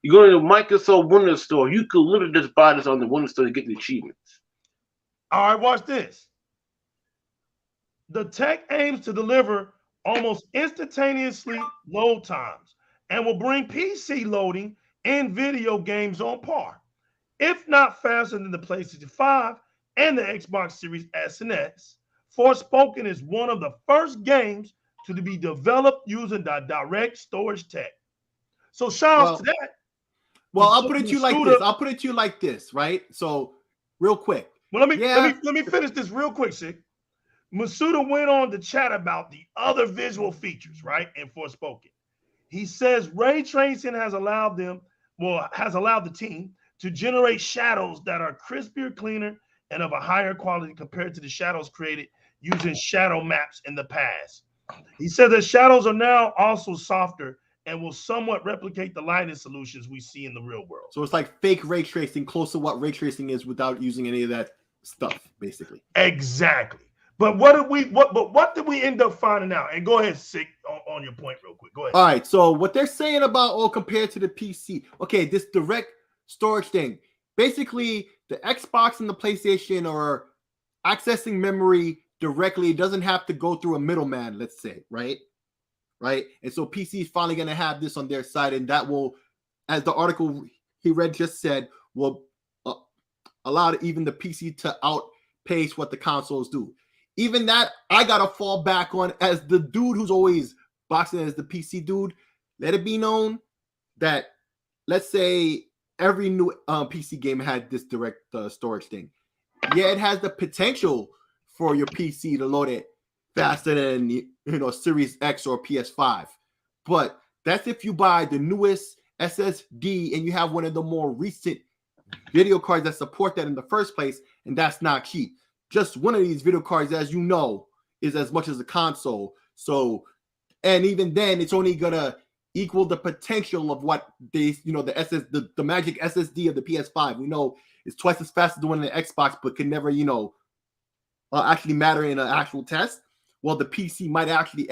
you go to the Microsoft Windows Store, you could literally just buy this on the Windows Store to get the achievements. All right, watch this. The tech aims to deliver almost instantaneously load times and will bring PC loading and video games on par. if not faster than the PlayStation 5 and the Xbox Series S and X. Forspoken is one of the first games to be developed using the direct storage tech. So shout out to that. Well, I'll put it to you like this. I'll put it to you like this, right? So, real quick. Well, let me finish this real quick, Sig. Masuda went on to chat about the other visual features, right, in Forspoken. He says ray tracing has allowed the team to generate shadows that are crispier, cleaner, and of a higher quality compared to the shadows created using shadow maps in the past. He said that shadows are now also softer and will somewhat replicate the lighting solutions we see in the real world. So it's like fake ray tracing, close to what ray tracing is without using any of that stuff, basically. Exactly. But what did we end up finding out? And go ahead, Sig, on your point real quick. Go ahead. All right. So what they're saying about compared to the PC, okay, this direct storage thing. Basically, the Xbox and the PlayStation are accessing memory directly. It doesn't have to go through a middleman, let's say, right? Right. And so PC is finally going to have this on their side, and that will, as the article he read just said, will allow even the PC to outpace what the consoles do. Even that, I got to fall back on as the dude who's always boxing as the PC dude. Let it be known that, let's say, every new PC game had this direct storage thing. Yeah, it has the potential for your PC to load it faster than Series X or PS5, but that's if you buy the newest SSD and you have one of the more recent video cards that support that in the first place, and that's not cheap. Just one of these video cards, as you know, is as much as a console. So, and even then, it's only gonna equal the potential of what the magic SSD of the PS5. We know it's twice as fast as the one in the Xbox, but can never, actually matter in an actual test. Well, the PC might actually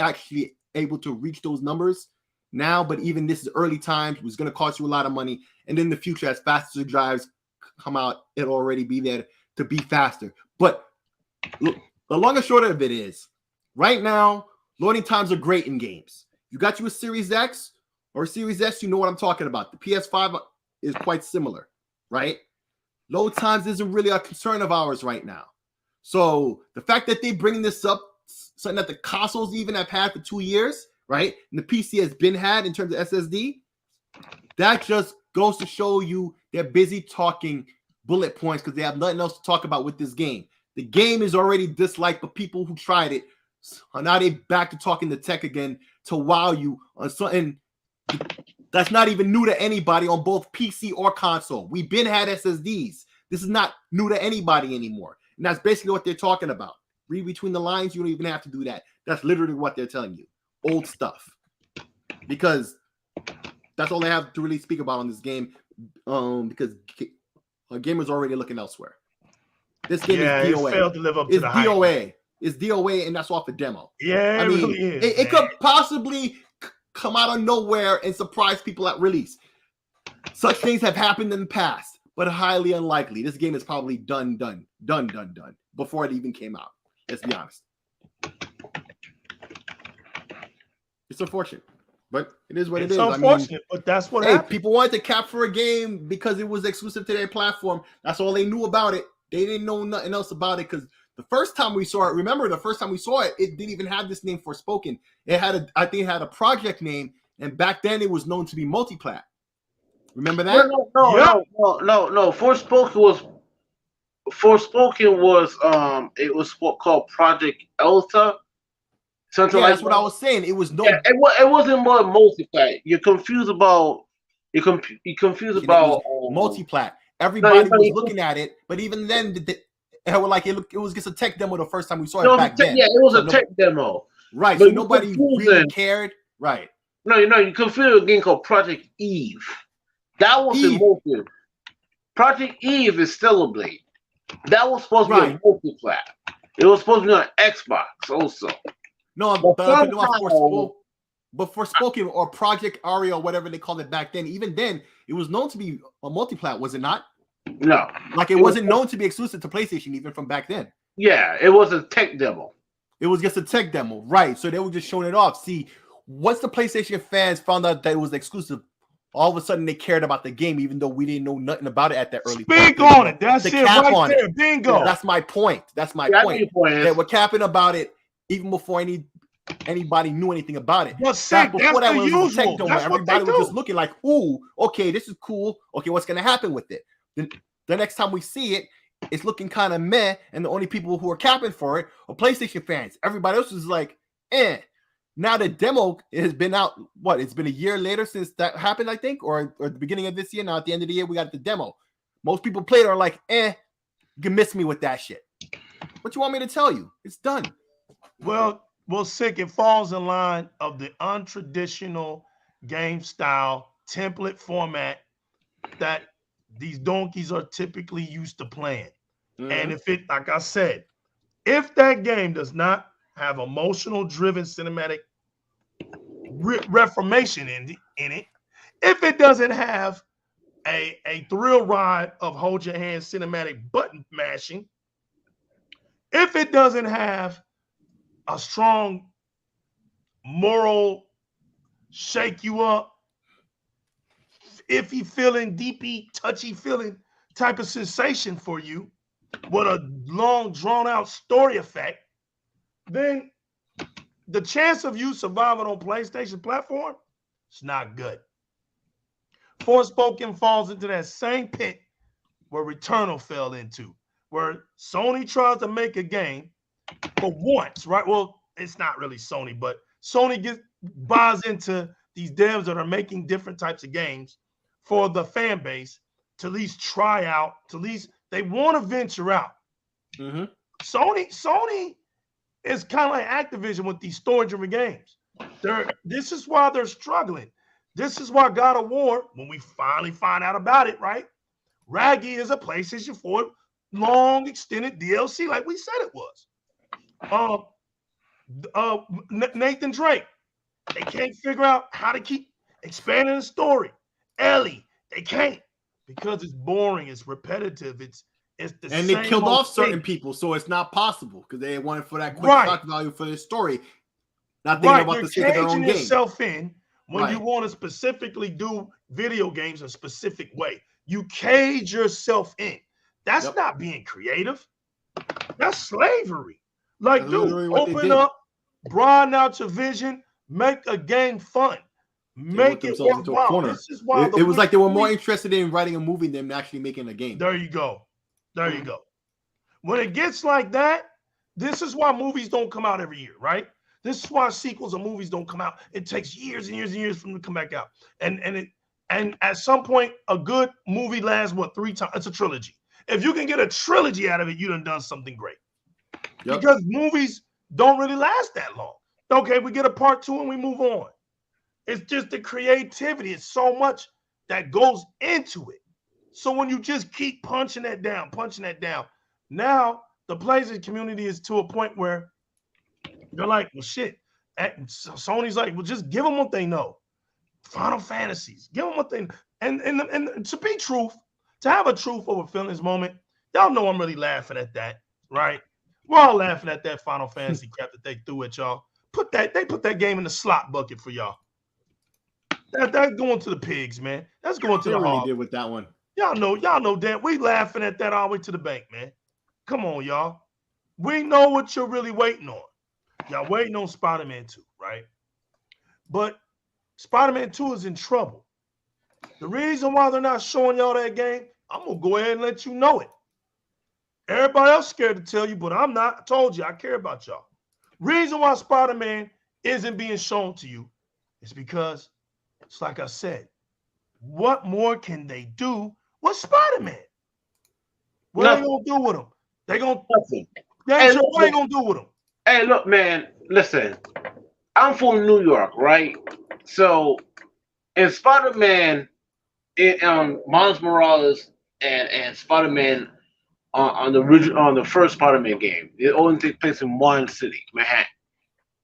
able to reach those numbers now, but even this is early times. It's going to cost you a lot of money, and in the future, as faster drives come out, it'll already be there to be faster. But the long and short of it is, right now, loading times are great in games. You got you a Series X or a Series S, you know what I'm talking about. The PS5 is quite similar, right? Load times isn't really a concern of ours right now. So the fact that they bring this up, something that the consoles even have had for 2 years, right? And the PC has been had in terms of SSD, that just goes to show you they're busy talking bullet points because they have nothing else to talk about with this game. The game is already disliked, but people who tried it are now they back to talking the tech again to wow you on something that's not even new to anybody on both PC or console. We've been had SSDs. This is not new to anybody anymore. And that's basically what they're talking about. Read between the lines. You don't even have to do that. That's literally what they're telling you. Old stuff. Because that's all they have to really speak about on this game. Because gamers are already looking elsewhere. This game is DOA. It failed to live up to the hype. DOA. It's DOA, and that's off a demo. Yeah, it really is. It could possibly come out of nowhere and surprise people at release. Such things have happened in the past, but highly unlikely. This game is probably done before it even came out. Let's be honest. It's unfortunate, but it is what it is. It's unfortunate, but that's what happened. People wanted to cap for a game because it was exclusive to their platform. That's all they knew about it. They didn't know nothing else about it because the first time we saw it, remember the first time we saw it, it didn't even have this name Forspoken. It had I think it had a project name, and back then it was known to be multiplat. Remember that? No. Forspoken was it was called Project Elta. Something like that's what I was saying. It was no. Yeah, it wasn't more multiplat. You're confused about. Multiplat. Everybody was looking at it, but even then, it was just a tech demo the first time we saw it back then. Yeah, it was a tech demo. Right, so nobody really cared. Right. No, you confused a game called Project Eve. That was a multi. Project Eve is still a Blade. That was supposed to be a multiplat. It was supposed to be on Xbox also. No, but Forspoken or Project Aria or whatever they called it back then, even then, it was known to be a multiplat, was it not? No. Like it wasn't known to be exclusive to PlayStation even from back then. Yeah, it was a tech demo. It was just a tech demo, right? So they were just showing it off. See, once the PlayStation fans found out that it was exclusive, all of a sudden they cared about the game, even though we didn't know nothing about it at that early point. Speak on it. That's it right there. Bingo. That's my point. That's my point. That we're capping about it even before anybody knew anything about it. Well, sick, before that, was usual. Everybody was just looking like, ooh, okay, this is cool. Okay, what's gonna happen with it? Then the next time we see it, it's looking kind of meh, and the only people who are capping for it are PlayStation fans. Everybody else is like, eh. Now the demo has been out. What? It's been a year later since that happened, I think, or the beginning of this year. Now at the end of the year, we got the demo. Most people played are like, eh, you can miss me with that shit. What you want me to tell you? It's done. Well, sick. It falls in line of the untraditional game style template format that these donkeys are typically used to playing. And if it, like I said, if that game does not have emotional driven cinematic reformation in it, if it doesn't have a thrill ride of hold your hand cinematic button mashing, if it doesn't have a strong moral shake you up, iffy feeling, deepy, touchy feeling type of sensation for you with a long drawn out story effect, then the chance of you surviving on PlayStation platform is not good. Forspoken falls into that same pit where Returnal fell into, where Sony tries to make a game for once, right? Well, it's not really Sony, but Sony buys into these devs that are making different types of games for the fan base to at least try out, to at least they want to venture out. Sony is kind of like Activision with these story-driven games. This is why they're struggling. This is why God of War, when we finally find out about it, right? Raggy is a PlayStation 4 long extended DLC, like we said it was. Nathan Drake, they can't figure out how to keep expanding the story. Ellie, they can't because it's boring, it's repetitive, it's the and same they killed off certain thing. people, so it's not possible because they wanted for that quick shock value for their story. Not thinking about the sake of their own game. Yourself in when you want to specifically do video games a specific way. You cage yourself in. That's not being creative. That's slavery. Like, dude, open up, broaden out your vision, make a game fun. Make it worthwhile. This is why it was like they were more interested in writing a movie than actually making a game. There you go. There you go. When it gets like that, this is why movies don't come out every year, right? This is why sequels of movies don't come out. It takes years and years and years for them to come back out. And at some point, a good movie lasts, 3 times? It's a trilogy. If you can get a trilogy out of it, you done something great. Because movies don't really last that long. Okay, we get a part 2 and we move on. It's just the creativity. It's so much that goes into it. So when you just keep punching that down, now the PlayStation community is to a point where they're like, well, shit. Sony's like, well, just give them what they know. Final Fantasies, give them what they know. And to be truth, to have a truth over feelings moment, y'all know I'm really laughing at that, right? We're all laughing at that Final Fantasy crap that they threw at y'all. They put that game in the slot bucket for y'all. That's going to the pigs, man. That's going to the hog. Did with that one. Y'all know that we laughing at that all the way to the bank, man. Come on, y'all. We know what you're really waiting on. Y'all waiting on Spider-Man 2, right? But Spider-Man 2 is in trouble. The reason why they're not showing y'all that game, I'm going to go ahead and let you know it. Everybody else scared to tell you, but I'm not. I told you, I care about y'all. Reason why Spider-Man isn't being shown to you is because, it's like I said, what more can they do with Spider-Man? What are they going to do with him? They going to what are they going to do with him? Hey, look, man, listen. I'm from New York, right? So, in Spider-Man, Miles Morales and Spider-Man on the first Spider-Man game, it only takes place in one city, Manhattan.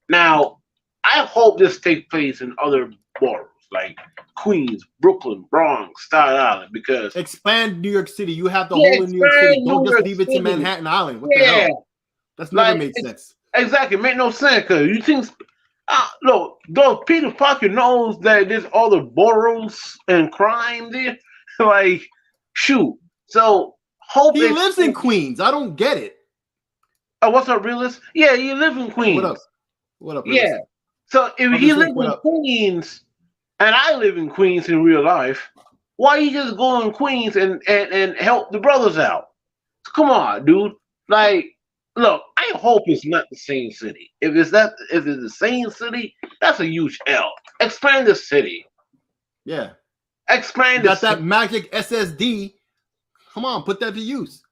Now, I hope this takes place in other boroughs like Queens, Brooklyn, Bronx, Staten Island, because expand New York City. You have the whole of New York City. Don't just leave it to Manhattan Island. What the hell? That's never made sense. Exactly, make no sense. Because you think Look, does Peter Parker knows that there's all the boroughs and crime there? Like, shoot. So hope he lives in Queens. I don't get it. Oh, what's up, realist? Yeah, you live in Queens. What up? What up? Yeah. Realist? So if he lives in Queens, and I live in Queens in real life, why you just go in Queens and help the brothers out? Come on, dude. Like, look, I hope it's not the same city. If it's the same city, that's a huge L. Expand the city. Yeah. Expand you got that magic SSD. Come on, put that to use.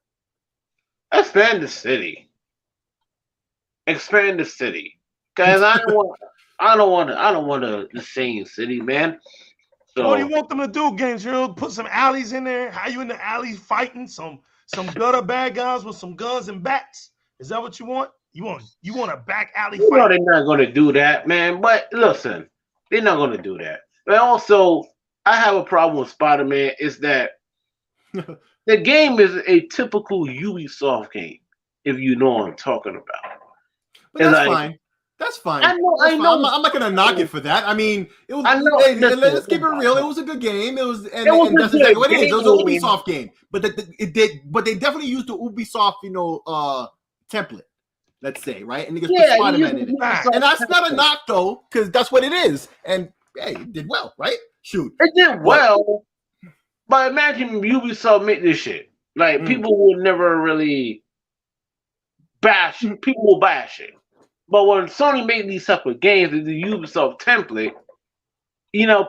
Expand the city. Expand the city. Guys, I don't want the same city, man. So, what do you want them to do, Games Hero? Put some alleys in there? How you in the alleys fighting some gutter bad guys with some guns and bats? Is that what you want? You want a back alley fight? No, they're not going to do that, man. But listen, they're not going to do that. But also, I have a problem with Spider-Man is that the game is a typical Ubisoft game, if you know what I'm talking about. But that's fine. That's fine. I know. I'm not gonna knock it for that. I mean, it was. Let's keep it real. It was a good game. It was, and that's exactly what it is. It was an Ubisoft game, but they definitely used the Ubisoft, template. Let's say, right? And they just put Spider-Man in it, and that's not a knock though, because that's what it is. And hey, it did well, right? Shoot, it did well. But imagine Ubisoft made this shit. Like people will never really bash. People will bash it. But when Sony made these type of games with the Ubisoft template,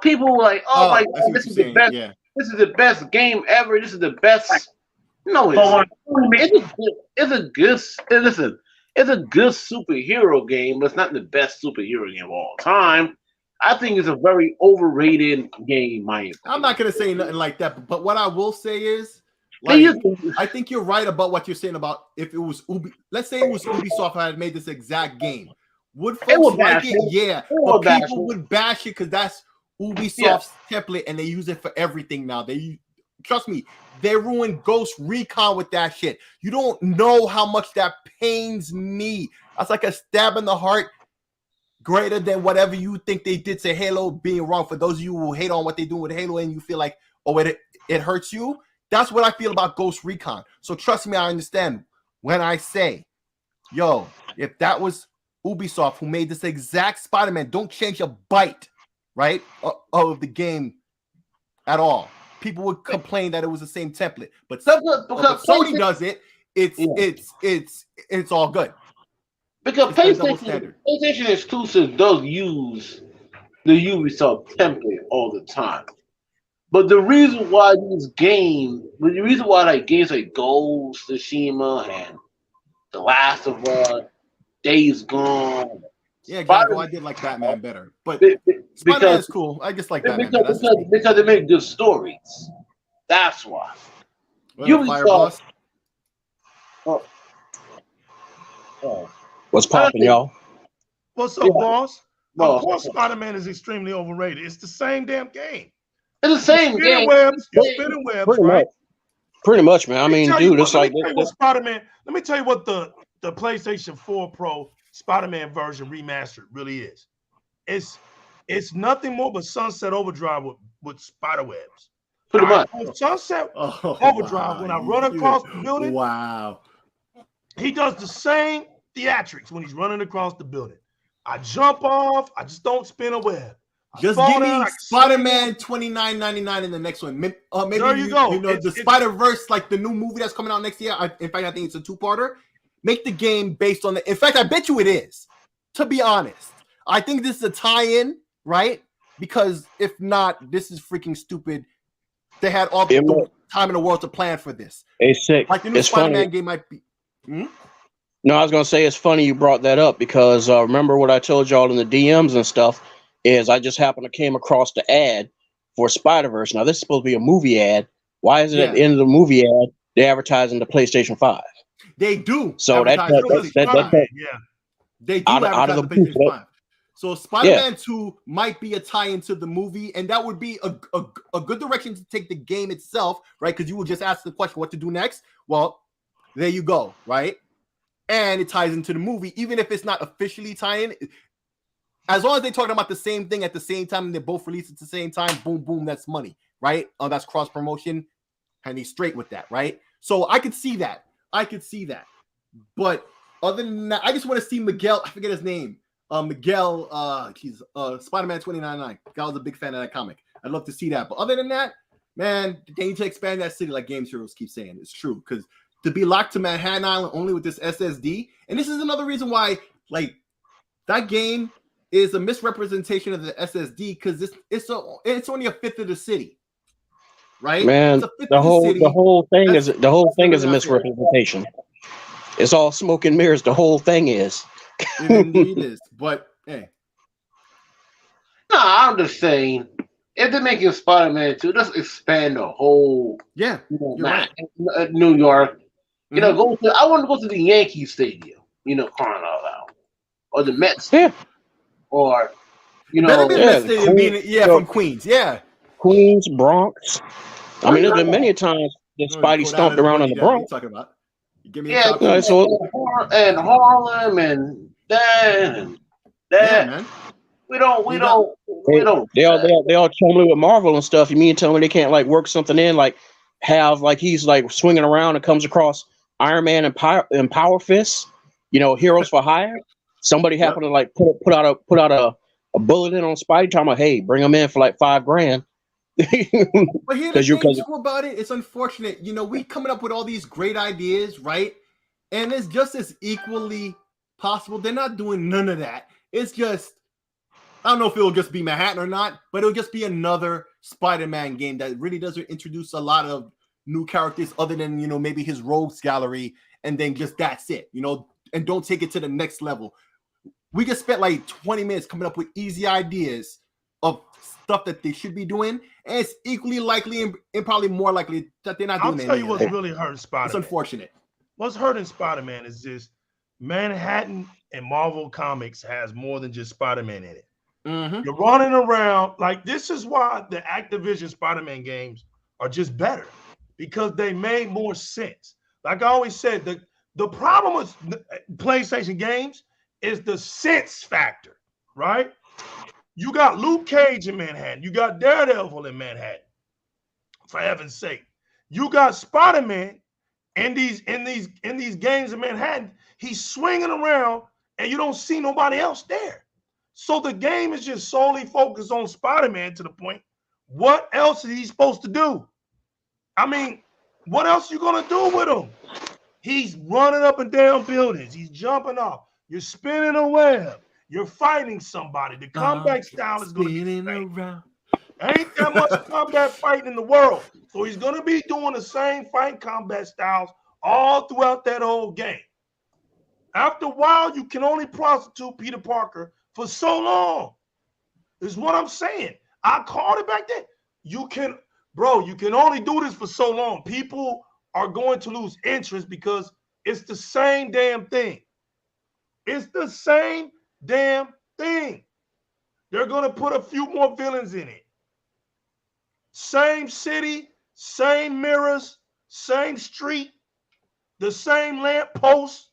people were like, "Oh my god, this is the best! Yeah. This is the best game ever! This is the best!" No, it's a good. Listen, it's a good superhero game, but it's not the best superhero game of all time. I think it's a very overrated game. My opinion. I'm not gonna say nothing like that, but what I will say is, I think you're right about what you're saying about if it was let's say it was Ubisoft had made this exact game. Would folks like it? Yeah, but people would bash it because that's Ubisoft's template, and they use it for everything now. Trust me, they ruined Ghost Recon with that shit. You don't know how much that pains me. That's like a stab in the heart. Greater than whatever you think they did to Halo being wrong. For those of you who hate on what they do with Halo and you feel like, oh, it hurts you. That's what I feel about Ghost Recon. So trust me, I understand when I say, yo, if that was Ubisoft who made this exact Spider-Man, don't change a bite, right, of the game at all. People would complain that it was the same template. But because Sony does it, it's all good. Because PlayStation exclusive does use the Ubisoft template all the time. But the reason why games like Ghost, Tsushima, and The Last of Us, Days Gone. Yeah, exactly. I did like Batman better. But Spider-Man is cool. I just like Batman because they make good stories. That's why. Ubisoft. What's popping, y'all? What's up, boss? Of course, Spider-Man is extremely overrated. It's the same damn game. It's the same game. You're spinning webs, right? Pretty much, man. I mean, dude, it's like Spider-Man. Let me tell you what the PlayStation 4 Pro Spider-Man version remastered really is. It's nothing more but Sunset Overdrive with spider webs. Pretty much. Sunset Overdrive, when I run across the building, he does the same theatrics when he's running across the building. I jump off. I just don't spin a web. Just give me Spider-Man $29.99 in the next one. Maybe there you go. The Spider-Verse, like the new movie that's coming out next year. In fact, I think it's a two-parter. Make the game based on the. In fact, I bet you it is. To be honest, I think this is a tie-in, right? Because if not, this is freaking stupid. They had all the time in the world to plan for this. It's sick. Like the new Spider-Man game might be. No, I was gonna say it's funny you brought that up because remember what I told y'all in the DMs and stuff. Is I just happened to came across the ad for Spider-Verse. Now, this is supposed to be a movie ad. Why is it at the end of the movie ad, they're advertising the PlayStation 5? They do. So they do advertise out of the PlayStation 5. So Spider-Man 2 might be a tie-in to the movie, and that would be a good direction to take the game itself, right? Because you will just ask the question, what to do next? Well, there you go, right? And it ties into the movie, even if it's not officially tie-in. as long as they're talking about the same thing at the same time and they're both released at the same time, boom, boom, that's money, right? That's cross promotion, and he's straight with that, right? So I could see that. But other than that, I just want to see Miguel. I forget his name. Miguel. He's Spider-Man 2099. I was a big fan of that comic. I'd love to see that. But other than that, man, they need to expand that city, like Games Heroes keep saying. It's true, because to be locked to Manhattan Island only with this SSD, and this is another reason why, like, that game is a misrepresentation of the SSD, because it's only a fifth of the city, right? Man, the whole thing is a misrepresentation. It's all smoke and mirrors. The whole thing is. It indeed is. But hey, no, I'm just saying, if they're making Spider-Man 2, let's expand the whole. Yeah, you're right. New York. You know, I want to go to the Yankee Stadium. You know, crying out loud, or the Mets. Yeah. Or, you know, from Queens. Yeah. Queens, Bronx. I mean, there's been many times that Spidey stomped around in the Bronx. Talking about. Give me and Harlem and that and that. Yeah, man. We don't. They all chummy with Marvel and stuff. You mean tell me they can't like work something in, like have like he's like swinging around and comes across Iron Man and Power Fist, you know, Heroes for Hire. Somebody happened to like put out a bulletin on Spidey talking about, hey, bring him in for like $5,000. But here's the thing too about it. It's unfortunate, you know, we coming up with all these great ideas, right? And it's just as equally possible. They're not doing none of that. It's just, I don't know if it'll just be Manhattan or not, but it'll just be another Spider-Man game that really doesn't introduce a lot of new characters other than, you know, maybe his rogues gallery, and then just that's it, you know, and don't take it to the next level. We just spent like 20 minutes coming up with easy ideas of stuff that they should be doing, and it's equally likely and probably more likely that they're not doing anything. I'll tell you what's really hurting Spider-Man. It's unfortunate. What's hurting Spider-Man is just Manhattan and Marvel Comics has more than just Spider-Man in it. Mm-hmm. You're running around like this is why the Activision Spider-Man games are just better, because they made more sense. Like I always said, the problem with PlayStation games is the sense factor, right? You got Luke Cage in Manhattan. You got Daredevil in Manhattan. For heaven's sake, you got Spider-Man in these games in Manhattan. He's swinging around, and you don't see nobody else there. So the game is just solely focused on Spider-Man to the point. What else is he supposed to do? I mean, what else are you gonna do with him? He's running up and down buildings. He's jumping off. You're spinning a web. You're fighting somebody. The combat style is going to be around. Ain't that much combat fighting in the world. So he's going to be doing the same fight combat styles all throughout that whole game. After a while, you can only prostitute Peter Parker for so long. Is what I'm saying. I called it back then. You can only do this for so long. People are going to lose interest because it's the same damn thing. It's the same damn thing. They're going to put a few more villains in it. Same city, same mirrors, same street, the same lamp post.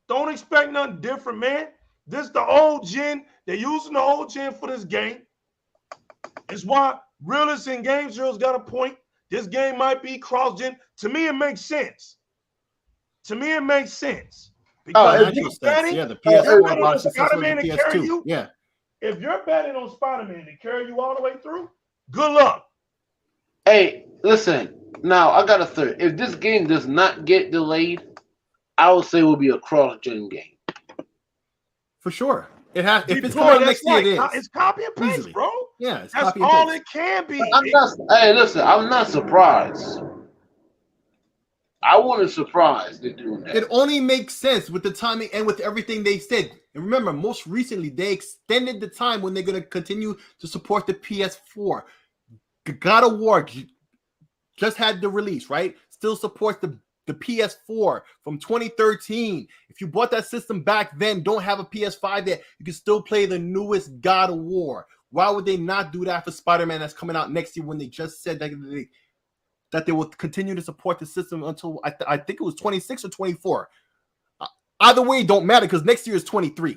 Don't expect nothing different, man. This is the old gen. They're using the old gen for this game. It's why realists in Game Heroes got a point. This game might be cross-gen. To me, it makes sense. Because the PS4 bought Spider-Man to carry you. Yeah. If you're betting on Spider-Man to carry you all the way through, good luck. Hey, listen. Now I got a third. If this game does not get delayed, I would say it will be a cross-gen game. For sure. It has. If it's coming next year, it is. It's copy and paste, easily. Bro. Yeah, it's that's all it can be. Hey, listen. I'm not surprised. I wasn't surprised they're doing that. It only makes sense with the timing and with everything they said. And remember, most recently, they extended the time when they're going to continue to support the PS4. God of War just had the release, right? Still supports the PS4 from 2013. If you bought that system back then, don't have a PS5 there, you can still play the newest God of War. Why would they not do that for Spider-Man that's coming out next year when they just said that they will continue to support the system until I think it was 26 or 24. Either way, it don't matter because next year is 23.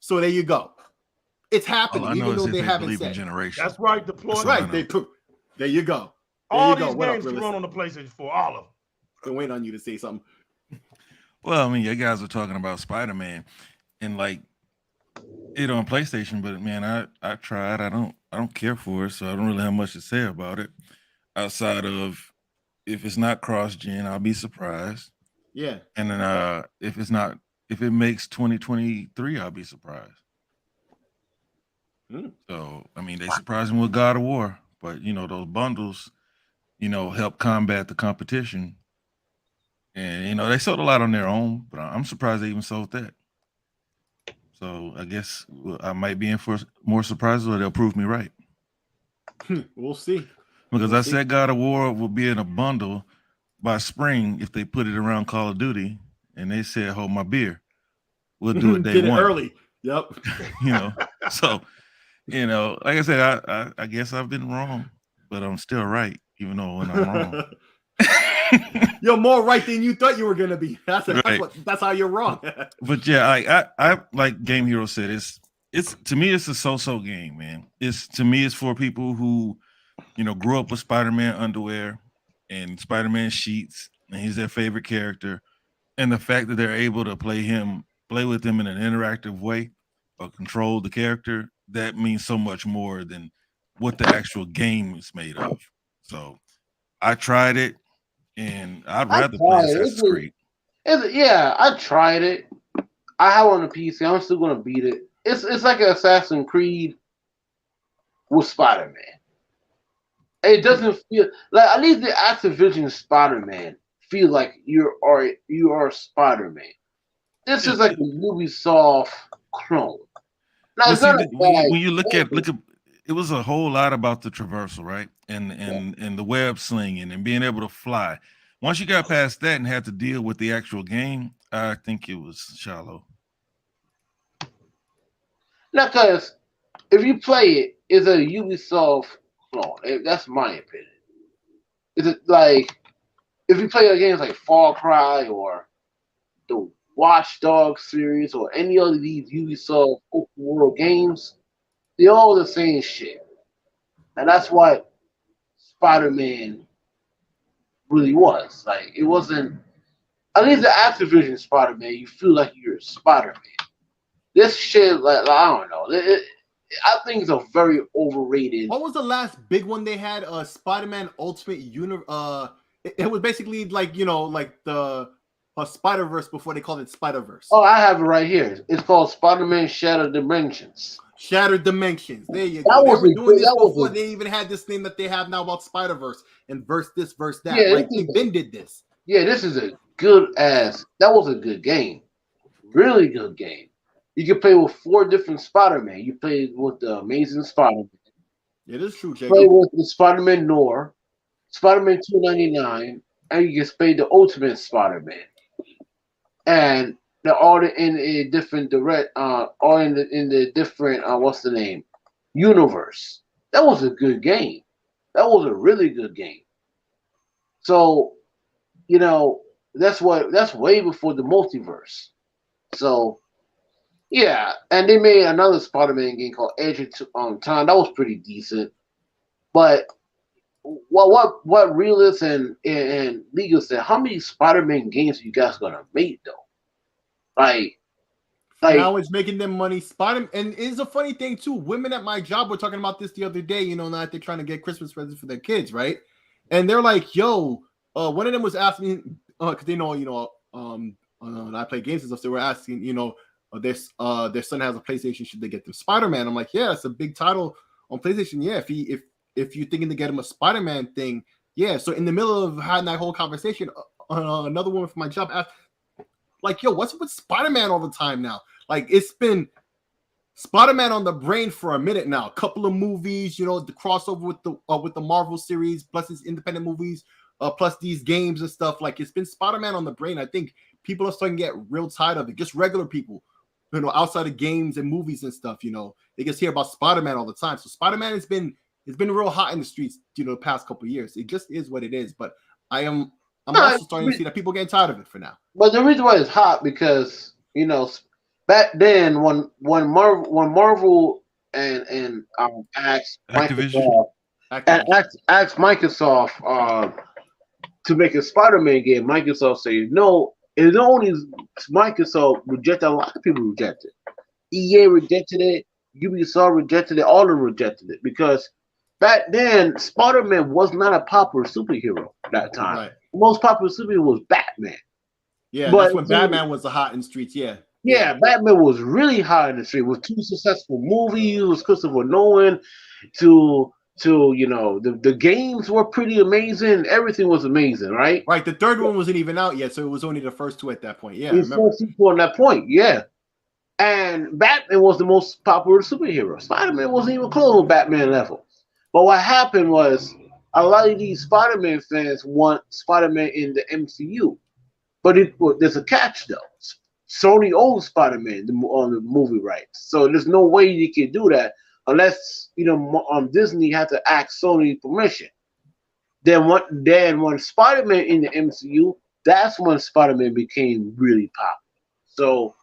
So there you go. It's happening, All I know even is though that they they haven't believe in said. generation. That's right. Deploy. That's all I Right. know. There you go. All There you these go. What up, games can Willis? run on the PlayStation 4. All of them. Been waiting on you to say something. Well, I mean, you guys were talking about Spider-Man and like it on PlayStation, but man, I tried. I don't care for it, so I don't really have much to say about it. Outside of if it's not cross-gen, I'll be surprised. Yeah. And then if it makes 2023, I'll be surprised. So I mean, they surprised me with God of War, but you know those bundles, you know, help combat the competition. And you know they sold a lot on their own, but I'm surprised they even sold that. So I guess I might be in for more surprises, or they'll prove me right. We'll see. Because I said God of War will be in a bundle by spring if they put it around Call of Duty, and they said, "Hold my beer, we'll do it day Get it one early." Yep. You know, so you know, like I said, I guess I've been wrong, but I'm still right, even though when I'm wrong. You're more right than you thought you were gonna be. That's how you're wrong. But yeah, I like Game Hero said, it's to me it's a so-so game, man. It's for people who, you know, grew up with Spider-Man underwear and Spider-Man sheets, and he's their favorite character. And the fact that they're able to play with him in an interactive way or control the character, that means so much more than what the actual game is made of. So I tried it, and I'd rather play Assassin's Creed. Yeah, I tried it. I have it on the PC. I'm still gonna beat it. It's like an Assassin's Creed with Spider-Man. It doesn't feel like, at least the Activision Spider-Man feel like you are Spider-Man. This is like a Ubisoft clone. Now, when you look at it was a whole lot about the traversal, right? And the web slinging and being able to fly. Once you got past that and had to deal with the actual game, I think it was shallow. Now, because if you play it, it's a Ubisoft clone. That's my opinion. Is it like if you play games like Far Cry or the Watch Dogs series or any other of these Ubisoft open world games, they're all the same shit. And that's what Spider-Man really was. Like, it wasn't, at least the Activision Spider-Man, you feel like you're Spider-Man. This shit, like, I don't know. I think it's a very overrated. What was the last big one they had? Spider-Man Ultimate Universe. It was basically like, you know, like the Spider-Verse before they called it Spider-Verse. Oh, I have it right here. It's called Spider-Man Shattered Dimensions. Shattered Dimensions. There you go. They were doing this before they even had this name that they have now about Spider-Verse and verse this, verse that. Yeah, like Ben did this. Yeah, this is a good ass. That was a good game. Really good game. You can play with 4 different Spider-Man. You play with the Amazing Spider-Man. It is true, Jacob. Play with the Spider-Man Noir, Spider-Man 299, and you can play the Ultimate Spider-Man. And they're all in a different all in the different what's the name? Universe. That was a good game. That was a really good game. So, you know, that's way before the multiverse. So, yeah, and they made another Spider-Man game called Edge of Time. That was pretty decent. But what Realist and Legal said, how many Spider-Man games are you guys gonna make though? Like now it's making them money. And it's a funny thing too. Women at my job were talking about this the other day. You know, now that they're trying to get Christmas presents for their kids, right? And they're like, "Yo," one of them was asking me because they know, you know, I play games and stuff. So they were asking, you know, their son has a PlayStation. Should they get them Spider-Man? I'm like, yeah, it's a big title on PlayStation. Yeah, if you're thinking to get him a Spider-Man thing, yeah. So in the middle of having that whole conversation, another woman from my job asked, like, yo, what's with Spider-Man all the time now? Like, it's been Spider-Man on the brain for a minute now. A couple of movies, you know, the crossover with the Marvel series, plus his independent movies, plus these games and stuff. Like, it's been Spider-Man on the brain. I think people are starting to get real tired of it. Just regular people, you know, outside of games and movies and stuff, you know, they just hear about Spider-Man all the time. So Spider-Man has been real hot in the streets, you know, the past couple of years. It just is what it is. But I'm also starting to see that people getting tired of it for now. But the reason why it's hot because, you know, back then when Marvel and asked Activision. Asked Microsoft to make a Spider-Man game. Microsoft said no. It's only Microsoft rejected. A lot of people rejected. EA rejected it. Ubisoft rejected it. All of them rejected it because back then Spider-Man was not a popular superhero at that time. Right. The most popular superhero was Batman. Yeah, but that's when Batman was hot in the streets. Yeah, Batman was really hot in the street with 2 successful movies, with Christopher Nolan, to the games were pretty amazing. Everything was amazing, right? Right. The third one wasn't even out yet, so it was only the first 2 at that point. Yeah, first 2 at that point. Yeah, and Batman was the most popular superhero. Spider-Man wasn't even close to Batman level. But what happened was a lot of these Spider-Man fans want Spider-Man in the MCU, but there's a catch though. Sony owns Spider-Man on the movie rights, so there's no way you can do that unless Disney had to ask Sony permission. Then when Spider-Man in the MCU, that's when Spider-Man became really popular. So,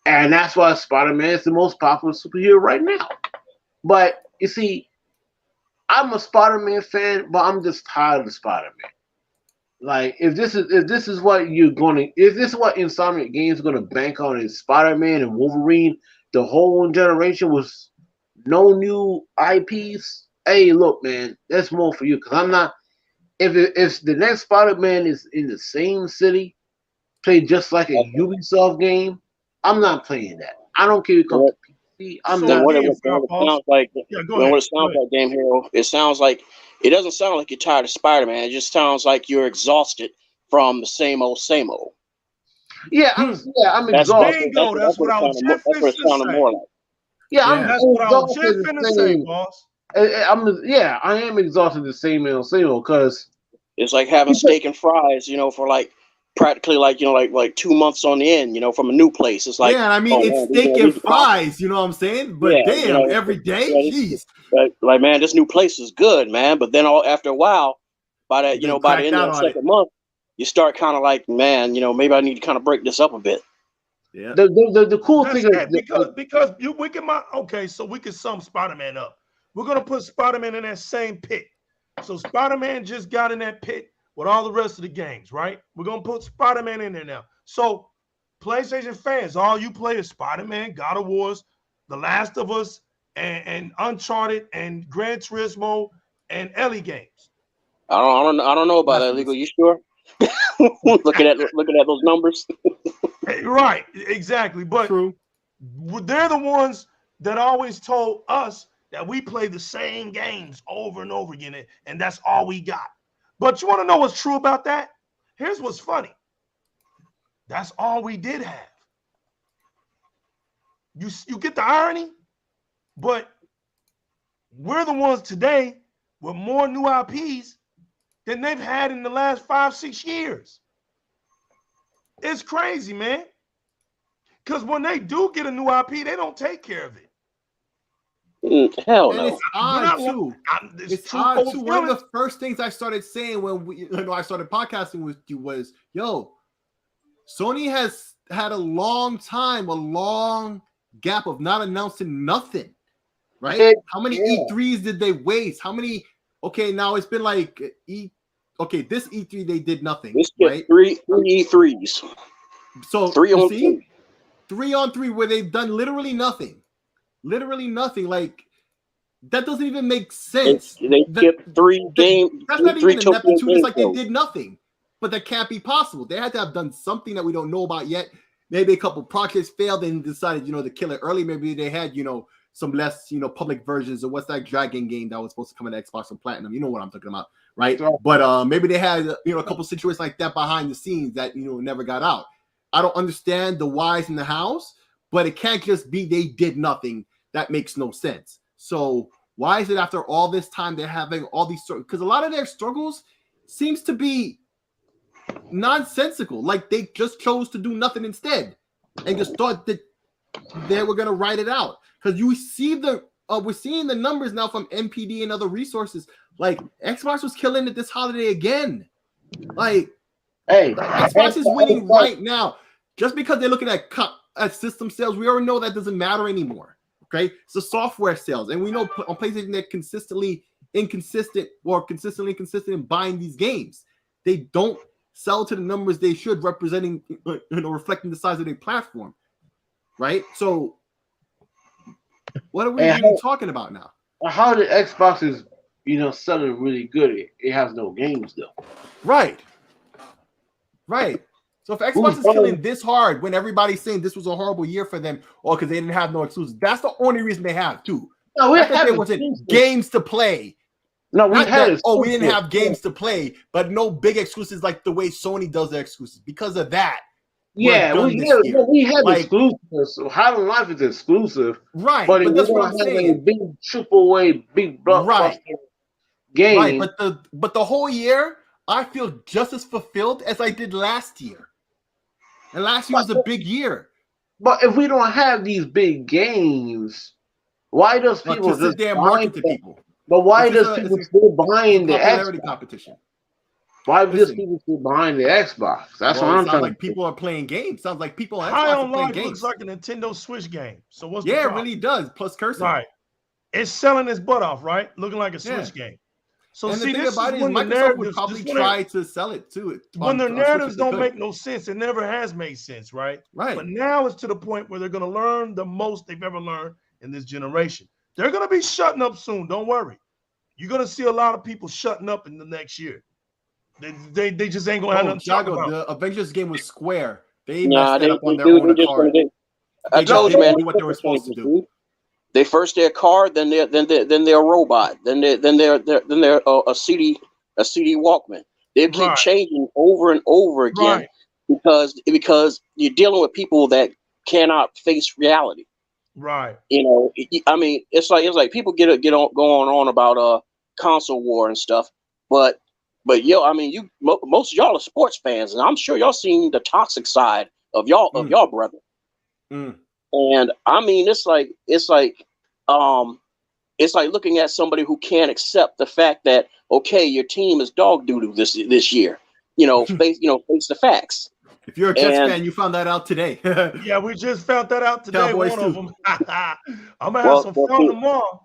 and that's why Spider-Man is the most popular superhero right now. But you see, I'm a Spider-Man fan, but I'm just tired of Spider-Man. Like, if this is what Insomniac Games are gonna bank on is Spider-Man and Wolverine, the whole generation was no new IPs. Hey, look, man, that's more for you because I'm not. If the next Spider-Man is in the same city, played just like a Ubisoft game, I'm not playing that. I don't care if it comes to PC. I'm not. What it sounds like, Game Hero, it sounds like. It doesn't sound like you're tired of Spider-Man. It just sounds like you're exhausted from the same old. Yeah, I'm exhausted. Bingo, that's what I was just finna say. More like. Yeah, that's what I was just finna say, boss. I am exhausted the same old because it's like having steak and fries, for like practically like 2 months on the end, from a new place. It's like it's steak and fries, you know what I'm saying? But every day, jeez. Like man, this new place is good, man. But then after a while, by the end of the second month, you start kind of like, man, maybe I need to kind of break this up a bit. Yeah. The cool thing is because we can so we can sum Spider-Man up. We're gonna put Spider-Man in that same pit. So Spider-Man just got in that pit with all the rest of the games, right? We're gonna put Spider-Man in there now. So PlayStation fans, all you play is Spider-Man, God of Wars, The Last of Us, and Uncharted, and Gran Turismo, and Ellie games. I don't know about that, Legal. You sure? looking at those numbers. Right, exactly. But true. They're the ones that always told us that we play the same games over and over again, and that's all we got. But you want to know what's true about that? Here's what's funny. That's all we did have. You get the irony? But we're the ones today with more new IPs than they've had in the last 5-6 years. It's crazy, man. Because when they do get a new IP, they don't take care of it. Hell no. And it's odd too. It's odd too. One of the first things I started saying when I started podcasting with you was, Sony has had a long gap of not announcing nothing. Right? How many E3s did they waste? How many? Okay, now it's been like this E3 they did nothing. Right? Three E3s. So 3 on 3. 3 on 3 where they've done literally nothing. Like that doesn't even make sense. They skipped 3 games. That's not even ineptitude. It's like they did nothing. But that can't be possible. They had to have done something that we don't know about yet. Maybe a couple projects failed and decided, to kill it early. Maybe they had, some less, public versions of what's that dragon game that was supposed to come in Xbox and Platinum. You know what I'm talking about, right? Sure. But maybe they had, a couple situations like that behind the scenes that, never got out. I don't understand the whys and the hows, but it can't just be they did nothing. That makes no sense. So why is it after all this time they're having all these struggles? Because a lot of their struggles seems to be nonsensical. Like they just chose to do nothing instead and just thought that they were going to write it out. Because you see we're seeing the numbers now from MPD and other resources. Like Xbox was killing it this holiday again. Like, Xbox is winning right now. Just because they're looking at system sales, we already know that doesn't matter anymore, Okay, it's the software sales, and we know on PlayStation they're consistently inconsistent in buying these games. They don't sell to the numbers they should, representing, reflecting the size of their platform, right? So, what are we really talking about now? How the Xbox is, selling really good? It has no games though. Right. So if Xbox is killing this hard when everybody's saying this was a horrible year for them, or because they didn't have no exclusives, that's the only reason they have too. No, there wasn't games to play. No, we didn't have games to play, but no big exclusives like the way Sony does their exclusives. Because of that, we had exclusives. So High on Life is exclusive, right? But that's what I'm saying. A big AAA, big blockbuster game. Right, but the whole year, I feel just as fulfilled as I did last year. And last year was a big year. But if we don't have these big games, why does people just there market to people? But why does people still buying the Xbox? Competition? Why does people still buying the Xbox? That's what I'm trying. Like people are playing games. Sounds like people on High Xbox on are playing Life games. looks like a Nintendo Switch game. So what's the it problem? really does. Plus cursing. Right. It's selling its butt off, right? Looking like a Switch game. So and see, the thing this about is it is when Microsoft would probably try to sell it too. When their narratives don't make no sense, it never has made sense, right? Right. But now it's to the point where they're going to learn the most they've ever learned in this generation. They're going to be shutting up soon. Don't worry. You're going to see a lot of people shutting up in the next year. They just ain't going to have nothing to talk about. The Avengers game was Square. They messed it up on their own account. I told you, man. What they were supposed to do. They first their car, then they're a robot, then they're a CD Walkman. They keep changing over and over again because you're dealing with people that cannot face reality. Right. I mean, it's like people going on about console war and stuff, but I mean, most of y'all are sports fans, and I'm sure y'all seen the toxic side of y'all brother. Mm. And I mean, it's like looking at somebody who can't accept the fact that, okay, your team is dog doo-doo this year. Face the facts. If you're a Jets fan, you found that out today. Yeah, we just found that out today. Cowboys one too. of them. I'm gonna have some fun tomorrow.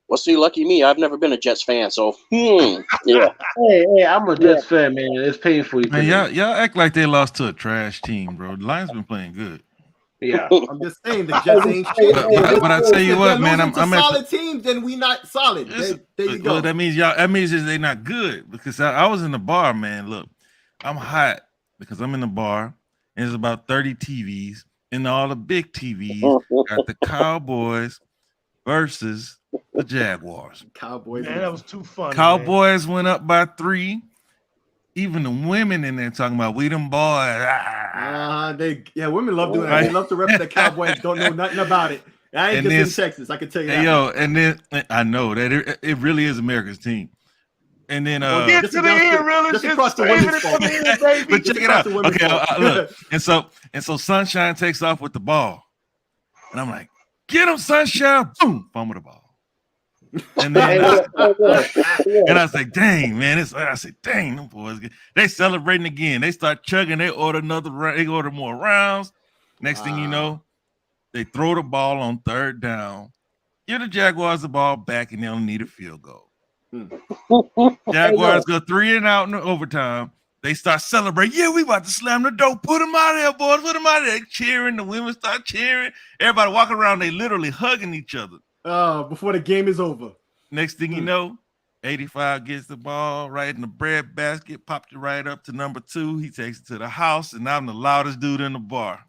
Well, see, lucky me, I've never been a Jets fan, so yeah. Hey, I'm a Jets fan, man. It's painful. Man, y'all act like they lost to a trash team, bro. The Lions been playing good. Yeah, I'm just saying the Jets ain't shit. But I tell you what, man, I'm solid teams, then we not solid. There you go. Well, that means they not good because I was in the bar, man. Look, I'm hot because I'm in the bar and there's about 30 TVs and all the big TVs got the Cowboys versus the Jaguars. Cowboys, man, that was too fun. Cowboys went up by 3. Even the women in there talking about we them boys. Women love doing that. They love to rep the Cowboys. Don't know nothing about it. I ain't just in Texas. I can tell you that. And then I know that it really is America's team. And then get to the end, really. Just across the women's phone. But check it out. Okay, look. And so Sunshine takes off with the ball, and I'm like, get him, Sunshine! Boom, fumble the ball. And then and I was like, dang, man. I said, dang, them boys. They celebrating again. They start chugging. They order another round. They order more rounds. Next thing you know, they throw the ball on 3rd down. Give the Jaguars the ball back, and they'll need a field goal. Jaguars go 3 and out in the overtime. They start celebrating. Yeah, we about to slam the door. Put them out of there, boys. Put them out of there. Cheering. The women start cheering. Everybody walking around. They literally hugging each other. Before the game is over. Next thing you know, 85 gets the ball right in the bread basket, popped it right up to number 2. He takes it to the house, and I'm the loudest dude in the bar.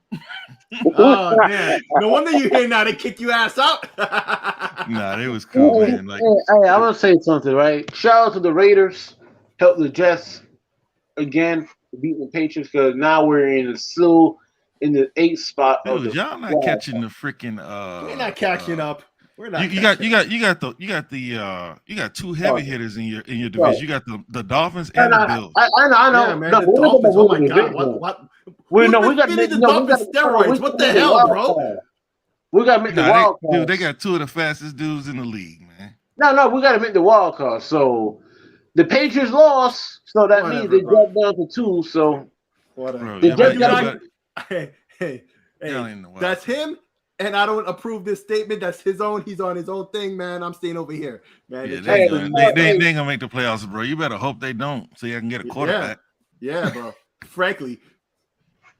Oh, man. No wonder you hear now they kick your ass out. Nah, it was cool, man. Like, hey, I'm going to say something, right? Shout out to the Raiders. Help the Jets again beat the Patriots because now we're in the 8th spot. Dude, y'all not catching the freaking we're not catching up. We're not. You got 2 heavy hitters in your division. You got the Dolphins and the Bills. I know. Yeah, man, the Dolphins. Oh my God! What? We got the Dolphins steroids. What the hell, bro? We got to make the wild card. Dude, they got 2 of the fastest dudes in the league, man. No, we got to make the wild card. So the Patriots lost, so that means they dropped down to 2. So whatever. Bro, Hey, that's him and I don't approve this statement. That's his own. He's on his own thing, man. I'm staying over here, man. Yeah, They ain't gonna make the playoffs, bro. You better hope they don't, so you can get a quarterback. Yeah, bro. Frankly,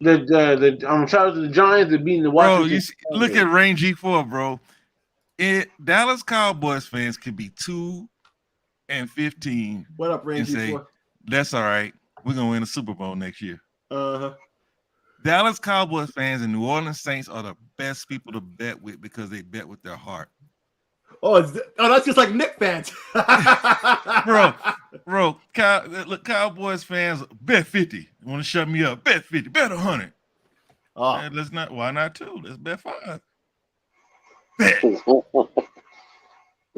I'm shout out to the Giants that beating the Washington. Bro, look at Range G4, bro. Dallas Cowboys fans could be 2-15. What up, Range G4? That's all right. We're gonna win a Super Bowl next year. Dallas Cowboys fans and New Orleans Saints are the best people to bet with because they bet with their heart. Oh, that's just like Knicks fans. bro. Cowboys fans bet 50. You want to shut me up? Bet 50. Bet 100. Oh, man, let's not. Why not 2? Let's bet 5. Bet.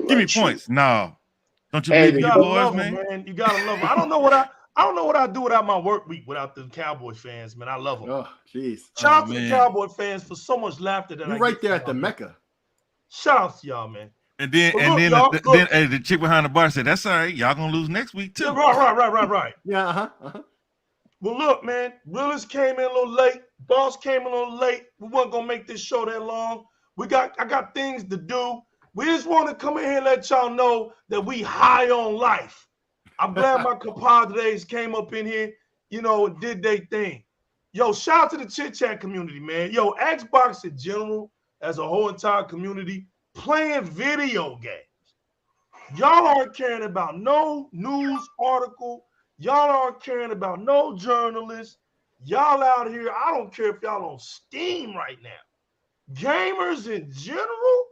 Give me points. No, don't you believe in your boys, man? You gotta love them. I don't know what I do without my work week without the Cowboy fans, man. I love them. Oh, jeez. Shout out to the Cowboy fans for so much laughter that you're right there at the Mecca. Shout out to y'all, man. And then the chick behind the bar said, "That's all right. Y'all gonna lose next week too." Yeah, right. Yeah, Well, look, man. Willis came in a little late. Boss came in a little late. We weren't gonna make this show that long. I got things to do. We just want to come in here and let y'all know that we high on life. I'm glad my compadres came up in here, and did their thing. Yo, shout out to the Chit Chat community, man. Yo, Xbox in general, as a whole entire community, playing video games. Y'all aren't caring about no news article. Y'all aren't caring about no journalists. Y'all out here, I don't care if y'all on Steam right now. Gamers in general,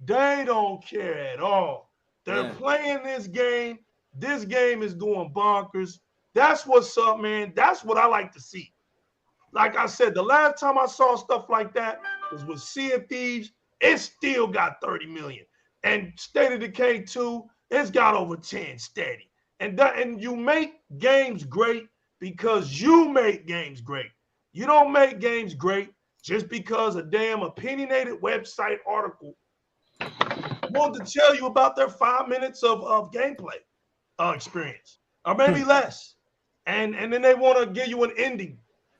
they don't care at all. They're playing this game. This game is going bonkers. That's what's up, man. That's what I like to see. Like I said, the last time I saw stuff like that was with Sea of Thieves. It still got 30 million. And State of Decay 2, it's got over 10 steady. And you make games great because you make games great. You don't make games great just because a damn opinionated website article wanted to tell you about their 5 minutes of gameplay experience, or maybe less. And then they want to give you an ending,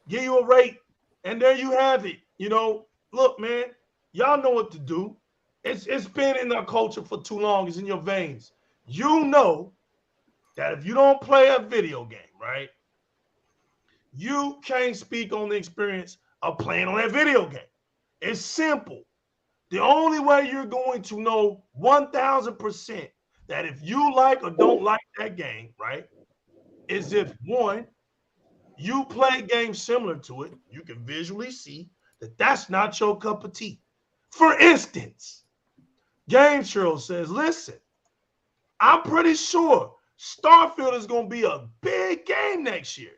give you a rate, and there you have it. Look, man, y'all know what to do. It's been in our culture for too long. It's in your veins. You know that if you don't play a video game, right, you can't speak on the experience of playing on that video game. It's simple. The only way you're going to know 1,000% that if you like or don't like that game, right, is if, one, you play games similar to it, you can visually see that that's not your cup of tea. For instance, Game Churl says, listen, I'm pretty sure Starfield is going to be a big game next year.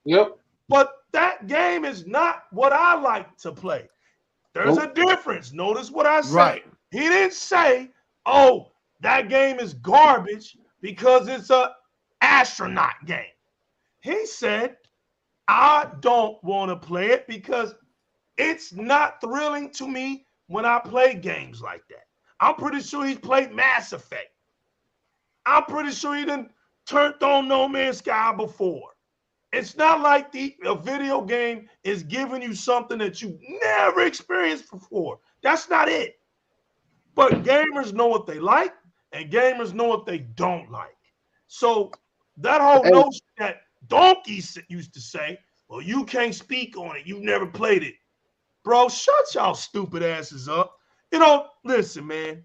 Yep. But that game is not what I like to play. There's a difference. Notice what I said. Right. He didn't say, oh, that game is garbage because it's a astronaut game. He said, I don't want to play it because it's not thrilling to me when I play games like that. I'm pretty sure he's played Mass Effect. I'm pretty sure he done turned on No Man's Sky before. It's not like a video game is giving you something that you never experienced before. That's not it. But gamers know what they like, and gamers know what they don't like. So that whole notion that donkeys used to say, well, you can't speak on it. You've never played it. Bro, shut y'all stupid asses up. Listen, man.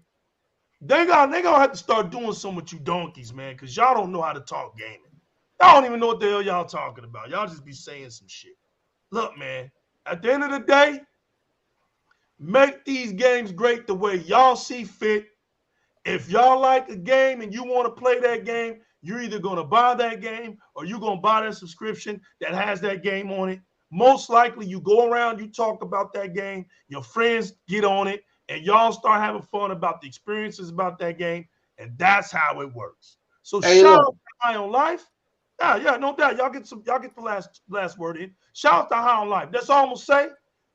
They gonna have to start doing some with you donkeys, man, because y'all don't know how to talk gaming. Y'all don't even know what the hell y'all talking about. Y'all just be saying some shit. Look, man, at the end of the day, make these games great the way y'all see fit. If y'all like a game and you want to play that game, you're either going to buy that game or you're going to buy that subscription that has that game on it. Most likely, you go around, you talk about that game, your friends get on it, and y'all start having fun about the experiences about that game, and that's how it works. So shout out to High on Life. Yeah, no doubt. Y'all get the last word in. Shout out to High on Life. That's all I'm gonna say.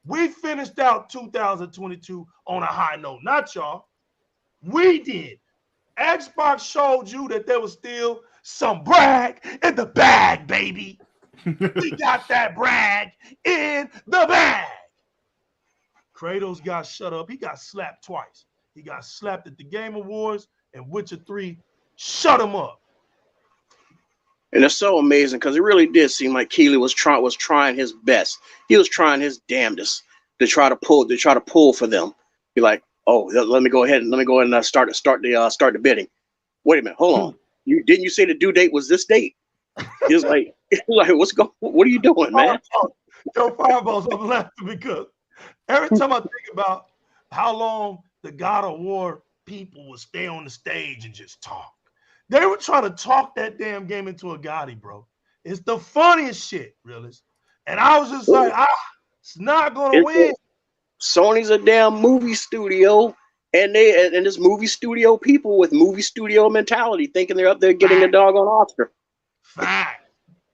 We finished out 2022 on a high note. Not y'all. We did. Xbox showed you that there was still some brag in the bag, baby. We got that brag in the bag. Kratos got shut up. He got slapped twice. He got slapped at the Game Awards, and Witcher 3 shut him up. And it's so amazing because it really did seem like Keighley was trying his best. He was trying his damnedest to try to pull for them. Be like, oh, let me go ahead and start the bidding. Wait a minute, hold on. Didn't you say the due date was this date? He was like, what are you doing, man? Yo, Fireballs, I'm laughing because every time I think about how long the God of War people would stay on the stage and just talk. They were trying to talk that damn game into a Gotti, bro. It's the funniest shit, realist. And I was just like, it's not gonna win. Sony's a damn movie studio, and this movie studio people with movie studio mentality thinking they're up there getting a doggone Oscar. Fact.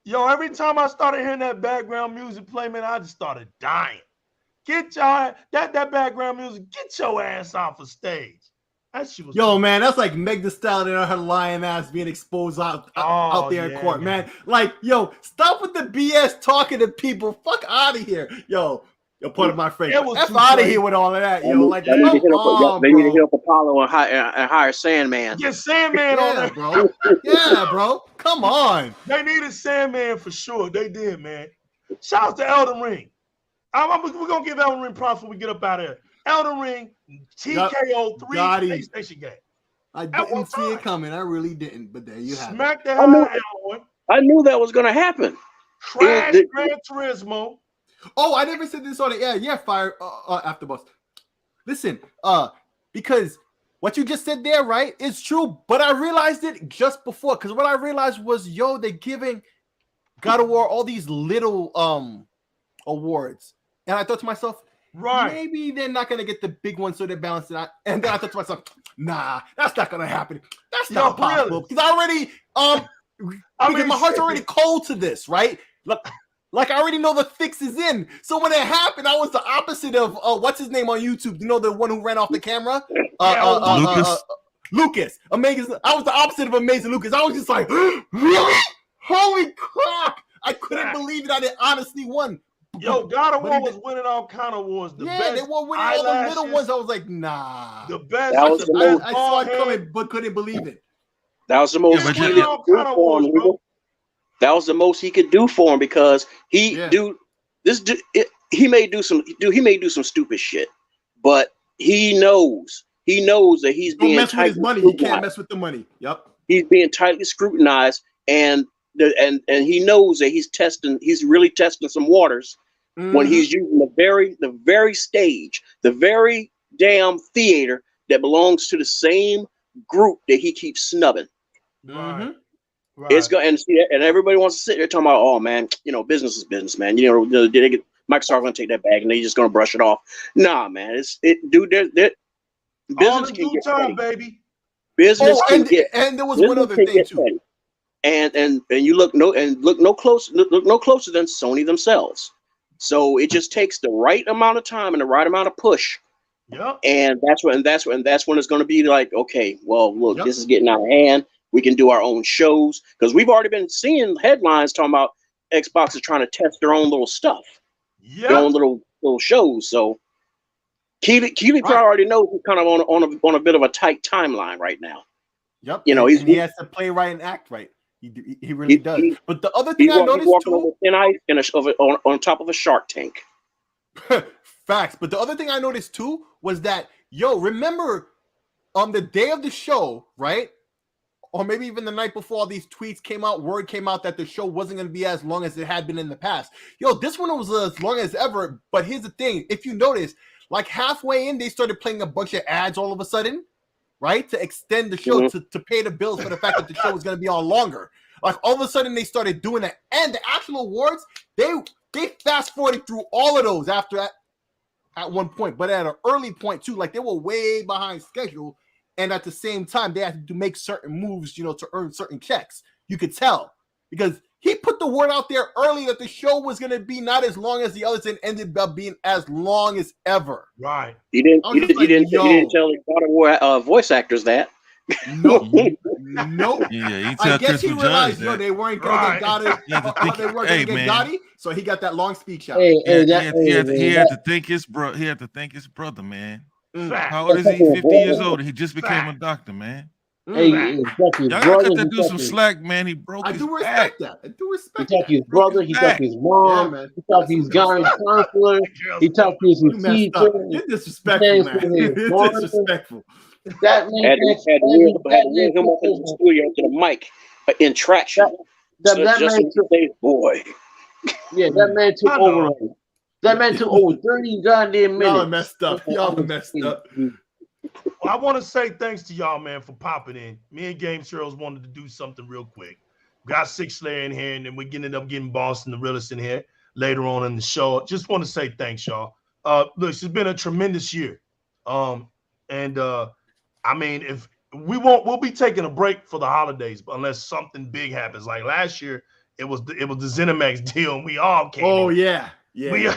Yo, every time I started hearing that background music play, man, I just started dying. Get your that background music, get your ass off of stage. That shit was Yo, man, that's like Meg Thee Stallion and her lion ass being exposed out there in court, man. Like, yo, stop with the BS talking to people. Fuck out of here. Yo, part of my friend. F out of here with all of that, yo. Like, they need to hit up Apollo and hire Sandman. Get Sandman on there, bro. Yeah, bro. Come on. They needed Sandman for sure. They did, man. Shout out to Elden Ring. We're gonna give Elden Ring props when we get up out of here. Elden Ring, TKO 3 PlayStation game. I didn't see it coming. I really didn't, but there you have it. Smack the hell out of Elden. I knew that was gonna happen. Crash Gran Turismo. Oh, I never said this on it. Yeah, Fire Afterboss. Listen, because what you just said there, right, is true, but I realized it just before, because what I realized was, yo, they're giving God of War all these little awards. And I thought to myself, right, maybe they're not gonna get the big one, so they balance it out. And then I thought to myself, nah, that's not gonna happen. That's not possible. Because I already because my heart's already cold to this, right? Like I already know the fix is in. So when it happened, I was the opposite of what's his name on YouTube? You know, the one who ran off the camera? Lucas. Amazing. I was the opposite of Amazing Lucas. I was just like, really? Holy crap! I couldn't believe that it honestly won. Yo, God of War was winning all kind of awards. They were winning all the little ones. I was like, nah. The best. I saw it coming, but couldn't believe it. That was the most. That was the most he could do for him because he may do some stupid shit, but he knows that he's being mess with his money. He can't mess with the money. Yep. He's being tightly scrutinized, and he knows that he's really testing some waters when he's using the very stage, the very damn theater that belongs to the same group that he keeps snubbing. Right. It's going and everybody wants to sit there talking about, oh man, you know, business is business, man. You know, Microsoft gonna take that bag and they just gonna brush it off. Nah, man, business can get time, baby. Business can get, and there was one other thing too. And you look no closer than Sony themselves. So it just takes the right amount of time and the right amount of push. Yep. And that's when it's going to be like, okay, well, look, this is getting out of hand. We can do our own shows because we've already been seeing headlines talking about Xbox is trying to test their own little stuff, their own little shows. So Keighley probably already knows he's kind of on a bit of a tight timeline right now. Yep. You know, he has to play right and act right. He really does. But the other thing I noticed too, thin ice on top of a shark tank. Facts. But the other thing I noticed too was that, remember on the day of the show, right? Or maybe even the night before all these tweets came out, word came out that the show wasn't going to be as long as it had been in the past. This one was as long as ever. But here's the thing. If you notice, like halfway in, they started playing a bunch of ads all of a sudden, right? To extend the show, to pay the bills for the fact that the show was going to be on longer. Like all of a sudden they started doing that. And the actual awards, they fast forwarded through all of those after that at one point. But at an early point too, like they were way behind schedule. And at the same time, they had to make certain moves, to earn certain checks. You could tell because he put the word out there early that the show was going to be not as long as the others and ended up being as long as ever. Right. He didn't tell the God of War voice actors that. Nope. Nope. Yeah, he I tell guess Crystal he realized, Judge yo, that. they weren't gonna get Gotti. They weren't gonna get Gotti, so he got that long speech out. Hey, He hey, had to thank his bro. He had to thank his brother, man. Fact. How old is he? 50 years old. He just became a doctor, man. Hey, Y'all gotta cut that dude some slack, man. He broke I his do back. respect that. I do respect He talked that. to his brother. He talked to his mom. Yeah, man. He talked to his guy counselor. He talked to his You messed teacher. up. You're disrespectful, man. You're disrespectful. That man Had to wheel him up into the studio to the mic in traction. That man took boy. Yeah, that man took over. That man took over 30 goddamn minutes. Y'all messed up. Y'all messed up. Well, I want to say thanks to y'all, man, for popping in. Me and Game Heroes wanted to do something real quick. Got Six Slayer in here, and then we ended up getting Boston the realist in here later on in the show. Just want to say thanks, y'all. Look, it's been a tremendous year. I mean, if we'll be taking a break for the holidays, unless something big happens. Like last year, it was the ZeniMax deal, and we all came. Oh in. yeah.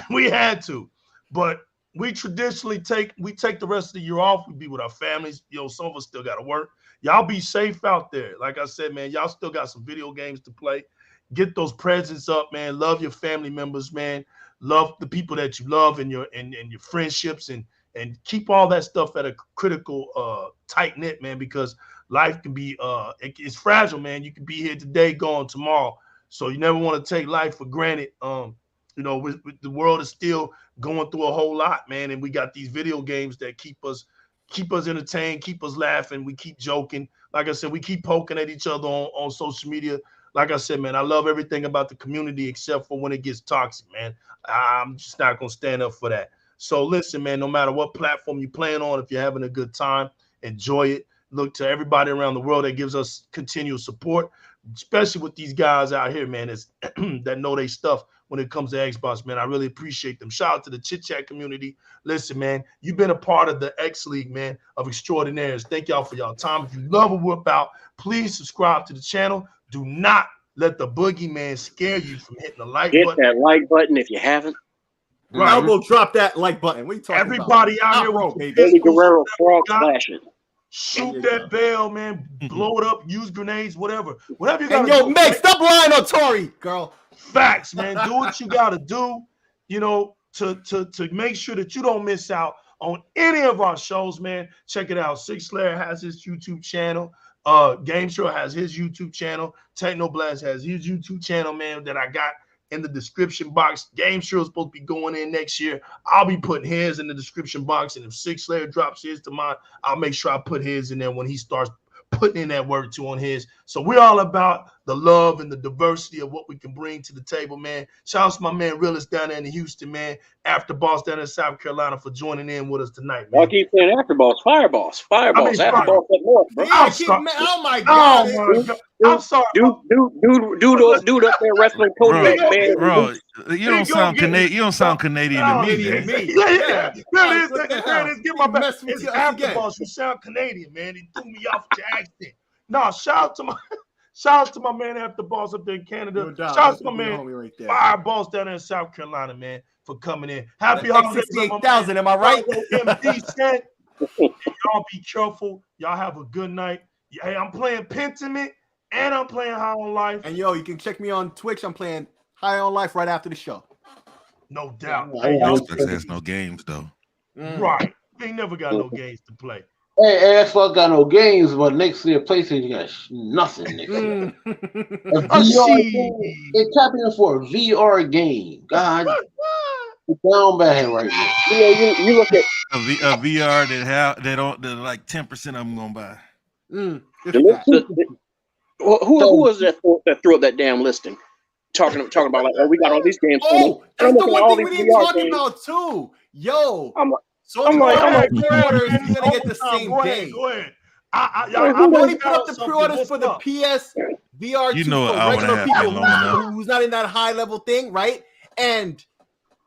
We had to, but we traditionally take the rest of the year off. We be with our families. Some of us still got to work. Y'all be safe out there. Like I said, man, y'all still got some video games to play. Get those presents up, man. Love your family members, man. Love the people that you love and your friendships, and keep all that stuff at a critical tight knit, man, because life can be it's fragile, man. You can be here today, gone tomorrow. So you never want to take life for granted. The world is still going through a whole lot, man, and we got these video games that keep us entertained, keep us laughing. We keep joking. Like I said, we keep poking at each other on social media. Like I said, man, I love everything about the community except for when it gets toxic, man. I'm just not going to stand up for that. So listen, man, no matter what platform you're playing on, if you're having a good time, enjoy it. Look to everybody around the world that gives us continual support, especially with these guys out here, man, that know their stuff when it comes to Xbox, man. I really appreciate them. Shout out to the Chit Chat community. Listen, man, you've been a part of the X League, man, of extraordinaires. Thank y'all for y'all time. If you love a whip out, please subscribe to the channel. Do not let the boogeyman scare you from hitting the like button. Hit that like button if you haven't. Right. I'll go drop that like button. What are you talking Everybody about? out here with Baby Guerrero frog flashing. Shoot that bell, man. Blow it up. Use grenades. Whatever you got to do. And yo, Meg, stop lying on Tori, girl. Facts, man. Do what you got to do. To make sure that you don't miss out on any of our shows, man. Check it out. Six Slayer has his YouTube channel. Game Show has his YouTube channel. Teknoblast has his YouTube channel, man, that I got in the description box. Game Show is supposed to be going in next year. I'll be putting his in the description box, and if Six Slayer drops his to mine, I'll make sure I put his in there when he starts putting in that work too on his. So we're all about the love and the diversity of what we can bring to the table, man. Shout out to my man Realist down there in Houston, man. After Boss down in South Carolina for joining in with us tonight, man. I keep saying After Boss, Fireballs, After Boss up north, bro. Oh my god. I'm sorry. Dude up there wrestling Kodiak, man. Bro, you don't sound Canadian. You don't sound Canadian to me, man. Yeah. Get my back. It's After Boss. You sound Canadian, man. He threw me off with your accent. No, shout out to my man After Boss up there in Canada. Shout out to my man Fireballs down there in South Carolina, man, for coming in. Happy holidays. 68,000, am I right? Y'all be careful. Y'all have a good night. Hey, I'm playing Pentiment and I'm playing High on Life. And yo, you can check me on Twitch. I'm playing High on Life right after the show. No doubt. Xbox has no games though. Right. We ain't never got no games to play. Hey, Xbox got no games, but next year PlayStation got nothing next year. They're tapping in for a VR game. God, it's down bad right now. You look at a VR that like 10% of them gonna buy. Who was that threw up that damn listing? Talking about like, we got all these games. Oh, that's the one thing we didn't talk about too. Yo, I'm like, pre-orders, you're gonna get the same day. Go ahead. I've already put up the pre-orders for the PS VR 2 for regular people who's not in that high level thing, right? And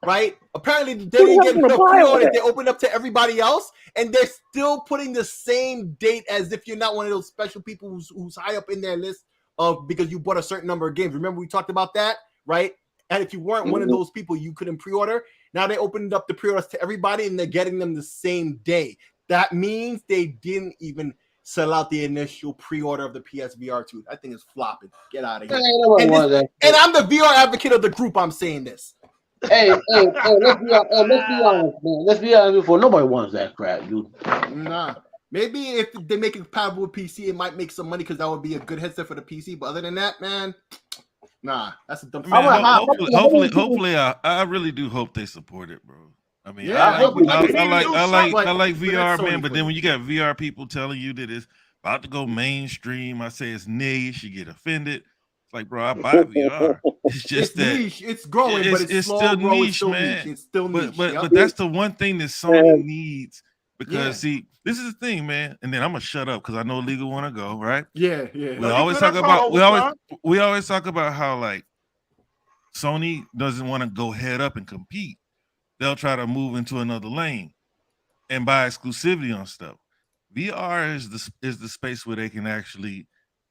apparently they didn't get enough pre-orders. They opened up to everybody else, and they're still putting the same date as if you're not one of those special people who's high up in their list of because you bought a certain number of games. Remember we talked about that, right? And if you weren't one of those people, you couldn't pre-order. Now they opened up the pre-orders to everybody, and they're getting them the same day. That means they didn't even sell out the initial pre-order of the PSVR 2. That thing is flopping. Get out of here. And I'm the VR advocate of the group. I'm saying this. Hey, let's be honest, man. Let's be honest before nobody wants that crap, dude. Nah. Maybe if they make it compatible with PC, it might make some money because that would be a good headset for the PC. But other than that, man, nah, that's a dumb thing. Hopefully, I really do hope they support it, bro. I mean, I like VR, man. But then when you got VR people telling you that it's about to go mainstream, I say it's niche. You get offended. It's like, bro, I buy VR. It's just that niche. It's growing, but it's still niche, man. It's still niche. But that's the one thing that Sony needs. Because see, this is the thing, man. And then I'm gonna shut up because I know Legal want to go, right? Yeah. We always talk about how like Sony doesn't want to go head up and compete. They'll try to move into another lane and buy exclusivity on stuff. VR is the space where they can actually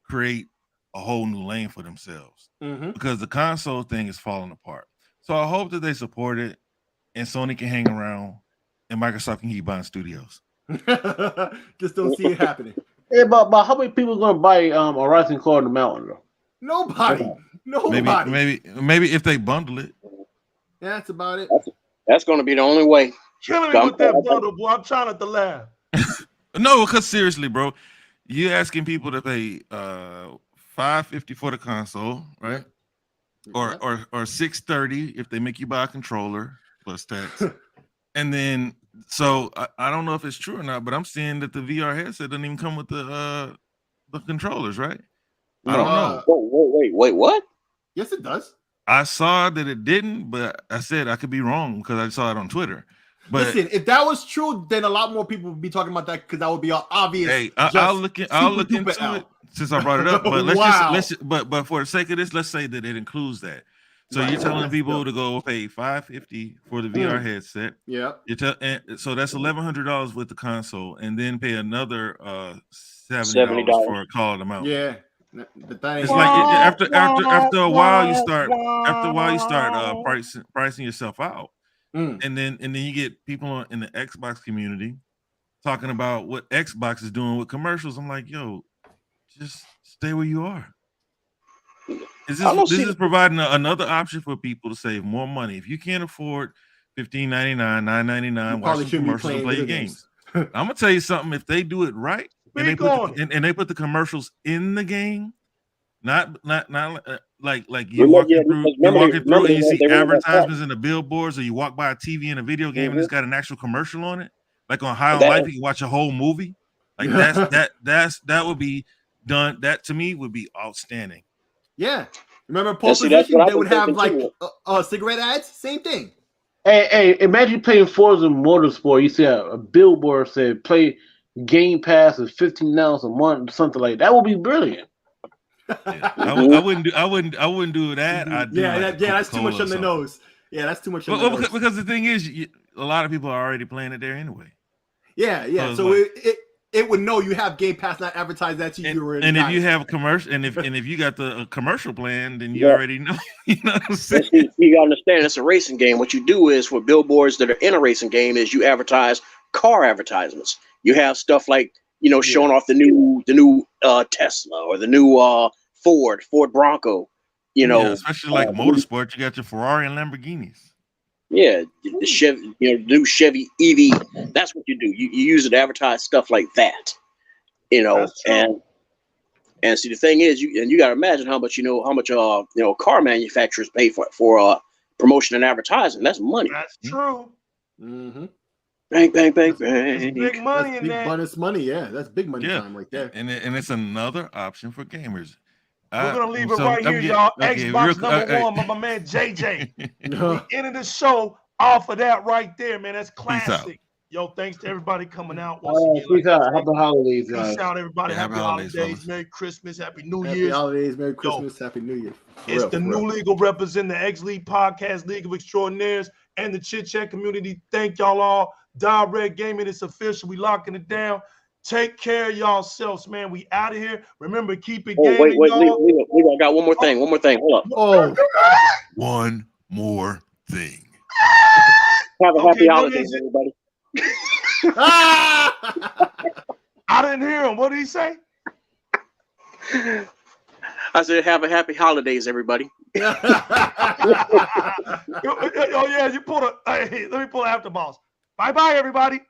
create a whole new lane for themselves because the console thing is falling apart. So I hope that they support it and Sony can hang around. And Microsoft can keep buying studios. Just don't see it happening. Yeah, but how many people are going to buy a Rising Claw in the Mountain, though? Nobody. Maybe if they bundle it. Yeah, that's about it. That's going to be the only way. Killing me with that bundle, boy. I'm trying not to laugh. No, because seriously, bro, you asking people to pay $550 for the console, right? Or $630 if they make you buy a controller plus tax. And then, so I don't know if it's true or not, but I'm seeing that the VR headset doesn't even come with the controllers, right? I don't know. Wait, what? Yes, it does. I saw that it didn't, but I said I could be wrong because I saw it on Twitter. But listen, if that was true, then a lot more people would be talking about that because that would be obvious. Hey, I'll look into it since I brought it up. But but for the sake of this, let's say that it includes that. So you're telling people to go pay $550 for the VR headset. Yeah. So that's $1,100 with the console, and then pay another $70 for a call them out. Yeah. It's like after a while you start pricing yourself out, and then you get people in the Xbox community talking about what Xbox is doing with commercials. I'm like, yo, just stay where you are. This is providing another option for people to save more money. If you can't afford $15.99, $9.99, watch some commercials and play your games. I'm gonna tell you something. If they do it right, and they put the commercials in the game, not like you're walking through and you see advertisements in the billboards, or you walk by a TV in a video game and it's got an actual commercial on it. Like on High on Life, you can watch a whole movie. Like that would be done. That to me would be outstanding. Yeah, remember Pole Position? They would have like cigarette ads. Same thing. Hey, imagine playing Forza Motorsport. You see a billboard said play Gamepass is $15 a month, something like that. That would be brilliant. Yeah. I wouldn't do that. That's too much on the nose. Yeah, that's too much on the nose. Because the thing is, a lot of people are already playing it there anyway. Yeah. So it would know you have Game Pass, not advertise that to you. And if you have a commercial, and if you got the commercial plan, then you already know. You know what I'm saying? You gotta understand, it's a racing game. What you do is for billboards that are in a racing game is you advertise car advertisements. You have stuff like showing off the new Tesla or the new Ford Bronco. Especially like motorsport, you got your Ferrari and Lamborghinis. Yeah, the Chevy, new Chevy EV. That's what you do. You use it to advertise stuff like that, and see the thing is, you got to imagine how much car manufacturers pay for promotion and advertising. That's money. That's true. Mm-hmm. Bang. Big money in that. Bonus money, yeah, that's big money time right there. And it's another option for gamers. We're gonna leave it right here, y'all. Xbox number one by my man JJ. We ended the show off of that right there, man. That's classic. Yo, thanks to everybody coming out. Peace out. Happy holidays, guys. Peace out, everybody. Happy holidays. Merry Christmas. Happy New Year's. Happy holidays. Merry Christmas. Happy New Year. It's the new legal representing the X League Podcast, League of Extraordinaires, and the Chit Chat community. Thank y'all all. Di-RRec Gaming is official. We locking it down. Take care of yourselves, man. We out of here. Remember, keep it gaming, wait. I got one more thing. Hold up. Oh. One more thing. Have a happy holidays, everybody. I didn't hear him. What did he say? I said, have a happy holidays, everybody. Oh yeah, you pulled a. Hey, let me pull after boss. Bye bye, everybody.